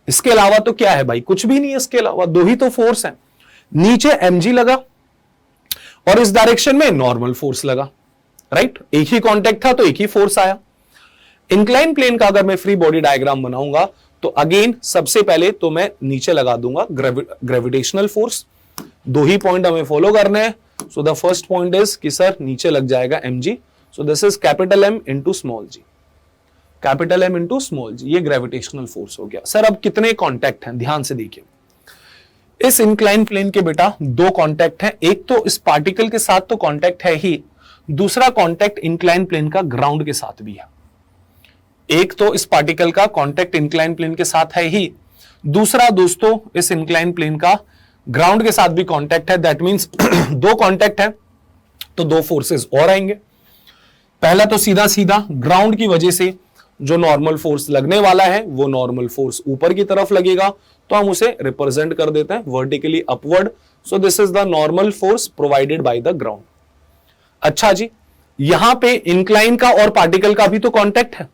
इसके अलावा तो क्या है भाई, कुछ भी नहीं है इसके अलावा, दो ही तो फोर्स है। नीचे mg लगा और इस डायरेक्शन में नॉर्मल फोर्स लगा, राइट। एक ही कांटेक्ट था तो एक ही फोर्स आया। इंक्लाइन प्लेन का अगर मैं फ्री बॉडी डायग्राम बनाऊंगा तो अगेन सबसे पहले तो मैं नीचे लगा दूंगा ग्रेविटेशनल फोर्स। दो ही पॉइंट हमें फॉलो करने हैं। So the first point is कि सर नीचे लग जाएगा mg, so this is capital M into small g, capital M into small g, ये ग्रेविटेशनल फोर्स हो गया। सर अब कितने कॉन्टैक्ट हैं, ध्यान से देखिए। इस इंक्लाइन प्लेन के बेटा दो कांटेक्ट हैं, एक तो इस पार्टिकल के साथ तो कांटेक्ट है ही, दूसरा कांटेक्ट इंक्लाइन प्लेन का ग्राउंड के साथ भी है। एक तो इस पार्टिकल का कांटेक्ट इंक्लाइन प्लेन के साथ है ही, दूसरा दोस्तों इस इंक्लाइन प्लेन का ग्राउंड के साथ भी कांटेक्ट है। दैट मींस दो कांटेक्ट है तो दो फोर्सेस और आएंगे। पहला तो सीधा सीधा ग्राउंड की वजह से जो नॉर्मल फोर्स लगने वाला है वो नॉर्मल फोर्स ऊपर की तरफ लगेगा, तो हम उसे रिप्रेजेंट कर देते हैं vertically upward. So this is the normal force provided by the ground. अच्छा जी, यहां पे इंक्लाइन का और पार्टिकल का भी तो कांटेक्ट है,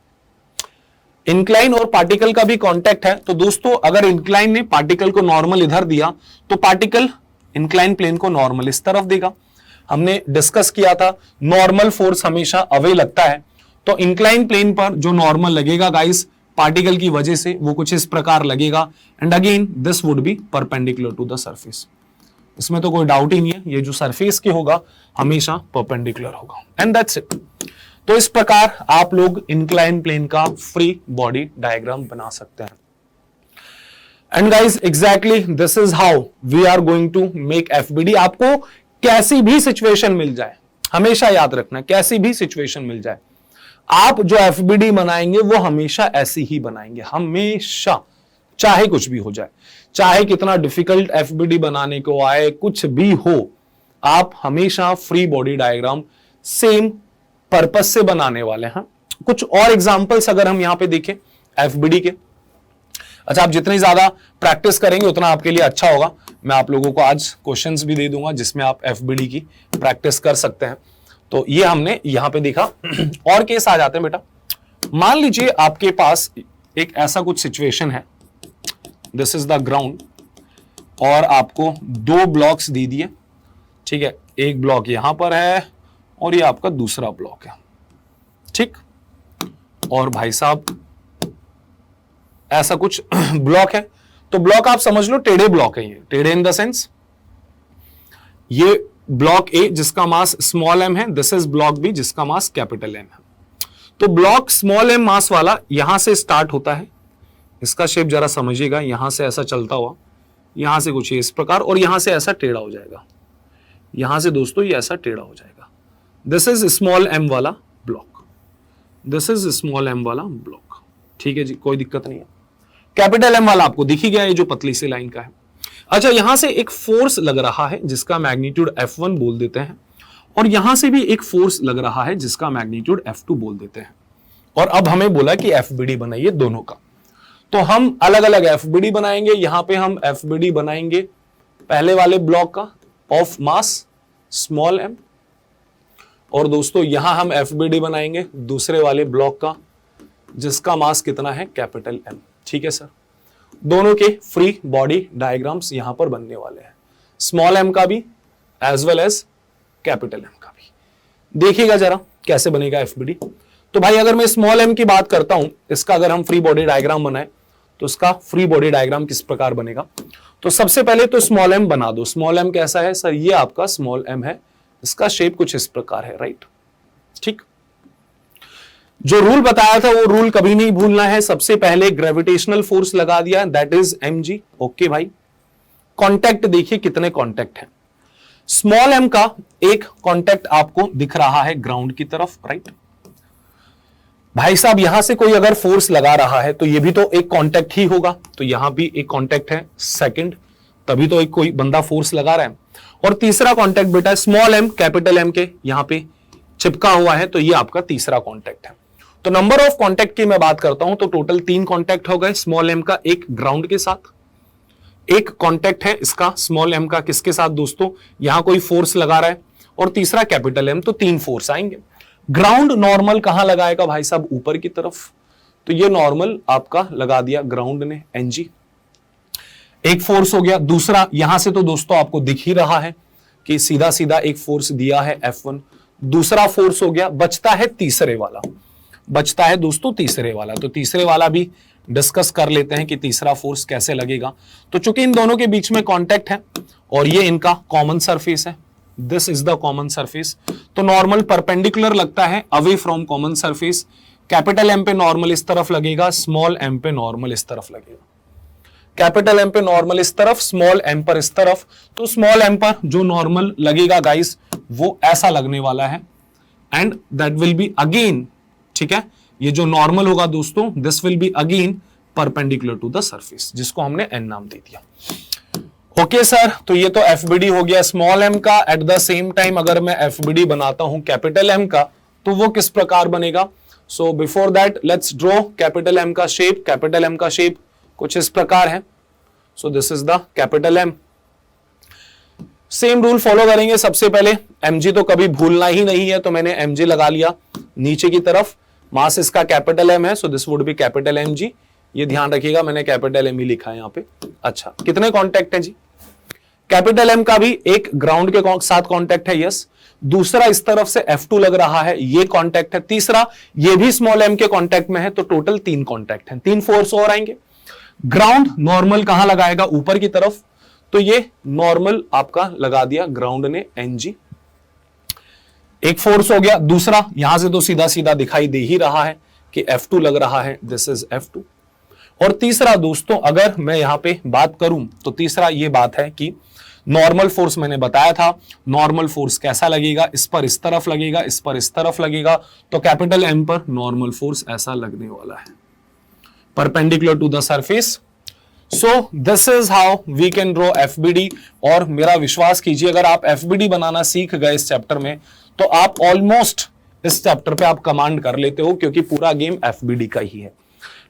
इंक्लाइन और पार्टिकल का भी कांटेक्ट है। तो दोस्तों अगर इंक्लाइन ने पार्टिकल को नॉर्मल इधर दिया तो पार्टिकल इंक्लाइन प्लेन को नॉर्मल इस तरफ देगा। हमने डिस्कस किया था नॉर्मल फोर्स हमेशा अवे लगता है, तो इंक्लाइन प्लेन पर जो नॉर्मल लगेगा गाइस पार्टिकल की वजह से वो कुछ इस प्रकार लगेगा, and again this would be perpendicular to the surface. इसमें तो कोई डाउट ही नहीं है, ये जो सरफेस के होगा हमेशा परपेंडिकुलर होगा, एंड दैट्स इट। तो इस प्रकार आप लोग इंक्लाइन प्लेन का फ्री बॉडी डायग्राम बना सकते हैं। And guys exactly this is how we are going to make FBD. आपको कैसी भी सिचुएशन मिल जाए, हमेशा याद रखना, कैसी भी सिचुएशन मिल जाए, आप जो एफबीडी बनाएंगे वो हमेशा ऐसी ही बनाएंगे, हमेशा, चाहे कुछ भी हो जाए, चाहे कितना डिफिकल्ट एफबीडी बनाने को आए, कुछ भी हो, आप हमेशा free body diagram same purpose से बनाने वाले हैं। कुछ और एग्जांपल्स अगर हम यहां पे देखें एफबीडी के, अच्छा आप जितनी ज्यादा प्रैक्टिस करेंगे उतना आपके लिए अच्छा होगा। मैं आप लोगों को आज क्वेश्चंस भी दे दूंगा जिसमें आप एफबीडी की प्रैक्टिस कर सकते हैं। तो ये हमने यहां पे देखा। और केस आ जाते हैं बेटा, मान लीजिए आपके पास एक ऐसा कुछ सिचुएशन है, दिस इज द ग्राउंड, और आपको दो ब्लॉक्स दे दिए, ठीक है, एक ब्लॉक यहां पर है और ये आपका दूसरा ब्लॉक है, ठीक। और भाई साहब ऐसा कुछ ब्लॉक है, तो ब्लॉक आप समझ लो टेढ़े ब्लॉक है, ये टेढ़े इन द सेंस, ये ब्लॉक ए जिसका मास स्मॉल m है, दिस इज ब्लॉक बी जिसका मास कैपिटल M है। तो ब्लॉक स्मॉल m मास वाला यहां से स्टार्ट होता है, इसका शेप जरा समझिएगा, यहां से ऐसा चलता हुआ, यहां से कुछ इस प्रकार, और यहां से ऐसा टेढ़ा हो जाएगा, यहां से दोस्तों ये ऐसा टेढ़ा हो जाएगा। दिस इज स्मॉल m वाला block, this is small m वाला ब्लॉक, ठीक है जी, कोई दिक्कत नहीं है। कैपिटल M वाला आपको दिख ही गया, ये जो पतली सी लाइन का है। अच्छा, यहां से एक फोर्स लग रहा है जिसका मैग्नीट्यूड F1 बोल देते हैं, और यहां से भी एक फोर्स लग रहा है जिसका मैग्नीट्यूड F2 बोल देते हैं। और अब हमें बोला कि एफबीडी बनाइए दोनों का, तो हम अलग अलग एफबीडी बनाएंगे। यहां पे हम एफबीडी बनाएंगे पहले वाले ब्लॉक का ऑफ मास स्मॉल m, और दोस्तों यहां हम एफबीडी बनाएंगे दूसरे वाले ब्लॉक का जिसका मास कितना है, कैपिटल M, ठीक है सर। दोनों के फ्री बॉडी डायग्राम्स यहां पर बनने वाले हैं, स्मॉल m का भी as well as capital M का भी। देखिएगा जरा कैसे बनेगा एफबीडी। तो भाई अगर मैं स्मॉल m की बात करता हूं, इसका अगर हम फ्री बॉडी डायग्राम बनाए तो इसका फ्री बॉडी डायग्राम किस प्रकार बनेगा। तो सबसे पहले तो स्मॉल m बना दो। स्मॉल m कैसा है सर, ये आपका स्मॉल m है, इसका शेप कुछ इस प्रकार है, राइट, ठीक। जो रूल बताया था वो रूल कभी नहीं भूलना है। सबसे पहले ग्रेविटेशनल फोर्स लगा दिया, दैट इज mg, ओके भाई। कांटेक्ट देखिए कितने कांटेक्ट हैं। स्मॉल m का एक कांटेक्ट आपको दिख रहा है ग्राउंड की तरफ, राइट। भाई साहब यहां से कोई अगर फोर्स लगा रहा है तो ये भी तो एक कांटेक्ट ही होगा, तो यहां भी एक कांटेक्ट है सेकंड, तभी तो एक कोई बंदा फोर्स लगा रहा है। और तीसरा कॉन्टैक्ट बेटा स्मॉल एम कैपिटल एम के यहां पे चिपका हुआ है, तो ये आपका तीसरा कॉन्टैक्ट है। तो नंबर ऑफ कॉन्टैक्ट की मैं बात करता हूं तो टोटल 3 कॉन्टैक्ट हो गए स्मॉल एम का, एक ग्राउंड के साथ, एक कॉन्टैक्ट है इसका स्मॉल एम का किसके साथ दोस्तों, यहां कोई फोर्स लगा रहा है, और तीसरा कैपिटल एम, तो 3 फोर्स आएंगे। ग्राउंड नॉर्मल कहां लगाएगा भाई साहब, ऊपर की तरफ, तो ये नॉर्मल आपका लगा दिया ग्राउंड ने एनजी, एक फोर्स हो गया। दूसरा यहां से तो दोस्तों आपको दिख ही रहा है कि सीधा सीधा एक फोर्स दिया है F1, दूसरा फोर्स हो गया। बचता है तीसरे वाला, बचता है दोस्तों तीसरे वाला, तो तीसरे वाला भी डिस्कस कर लेते हैं कि तीसरा फोर्स कैसे लगेगा। तो चूंकि इन दोनों के बीच में कांटेक्ट है और ये इनका कॉमन सरफेस है, this is the common surface, तो नॉर्मल परपेंडिकुलर लगता है away from common surface. Capital M पे नॉर्मल इस तरफ लगेगा, स्मॉल एम पे नॉर्मल इस तरफ लगेगा। कैपिटल एम पे नॉर्मल इस तरफ, स्मॉल एम पर इस तरफ, तो स्मॉल एम पर जो नॉर्मल लगेगा गाइस वो ऐसा लगने वाला है, and that will be again, ठीक है, ये जो नॉर्मल होगा दोस्तों this will be again perpendicular to the surface, जिसको हमने एन नाम दे दिया। ओके सर, तो ये तो एफबीडी हो गया स्मॉल एम का। एट द सेम टाइम अगर मैं एफबीडी बनाता हूं कैपिटल एम का तो वो किस प्रकार बनेगा। So before that let's draw capital M का शेप। कैपिटल एम का शेप कुछ इस प्रकार है। So this is the capital M. Same rule follow करेंगे। सबसे पहले mg तो कभी भूलना ही नहीं है, तो मैंने mg लगा लिया नीचे की तरफ। मास इसका कैपिटल एम है, so this would B capital mg। ये ध्यान रखिएगा मैंने कैपिटल एम ही लिखा है यहां पे। अच्छा, कितने कॉन्टैक्ट है जी, कैपिटल एम का भी एक ग्राउंड के साथ कॉन्टैक्ट है, यस। दूसरा इस तरफ से F2 लग रहा है, ये कॉन्टैक्ट है। तीसरा ये भी स्मॉल एम के कॉन्टैक्ट में है, तो टोटल 3 कॉन्टैक्ट हैं, 3 फोर्स और आएंगे। ग्राउंड नॉर्मल कहां लगाएगा, ऊपर की तरफ, तो ये नॉर्मल आपका लगा दिया ग्राउंड ने एनजी, एक फोर्स हो गया। दूसरा यहां से तो सीधा सीधा दिखाई दे ही रहा है कि F2 लग रहा है, दिस इज F2। और तीसरा दोस्तों अगर मैं यहां पे बात करूं तो तीसरा ये बात है कि नॉर्मल फोर्स मैंने बताया था, नॉर्मल फोर्स कैसा लगेगा, इस पर इस तरफ लगेगा, इस पर इस तरफ लगेगा, तो कैपिटल एम पर नॉर्मल फोर्स ऐसा लगने वाला है, perpendicular to the surface. So this is how we can draw FBD. और मेरा विश्वास कीजिए अगर आप एफबीडी बनाना सीख गए इस चैप्टर में तो आप ऑलमोस्ट इस चैप्टर पे आप कमांड कर लेते हो, क्योंकि पूरा गेम एफबीडी का ही है।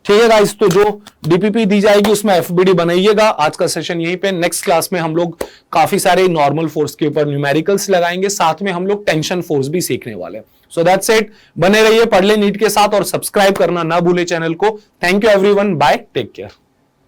ठीक है गाइस, तो जो डीपीपी दी जाएगी उसमें एफबीडी बनाइएगा। आज का सेशन यहीं पे। नेक्स्ट क्लास में हम लोग काफी सारे नॉर्मल फोर्स के ऊपर न्यूमेरिकल्स लगाएंगे, साथ में हम लोग टेंशन फोर्स भी सीखने वाले हैं। सो दैट्स इट, बने रहिए पढ़ ले नीट के साथ और सब्सक्राइब करना ना भूले चैनल को। Thank you everyone, bye, take care.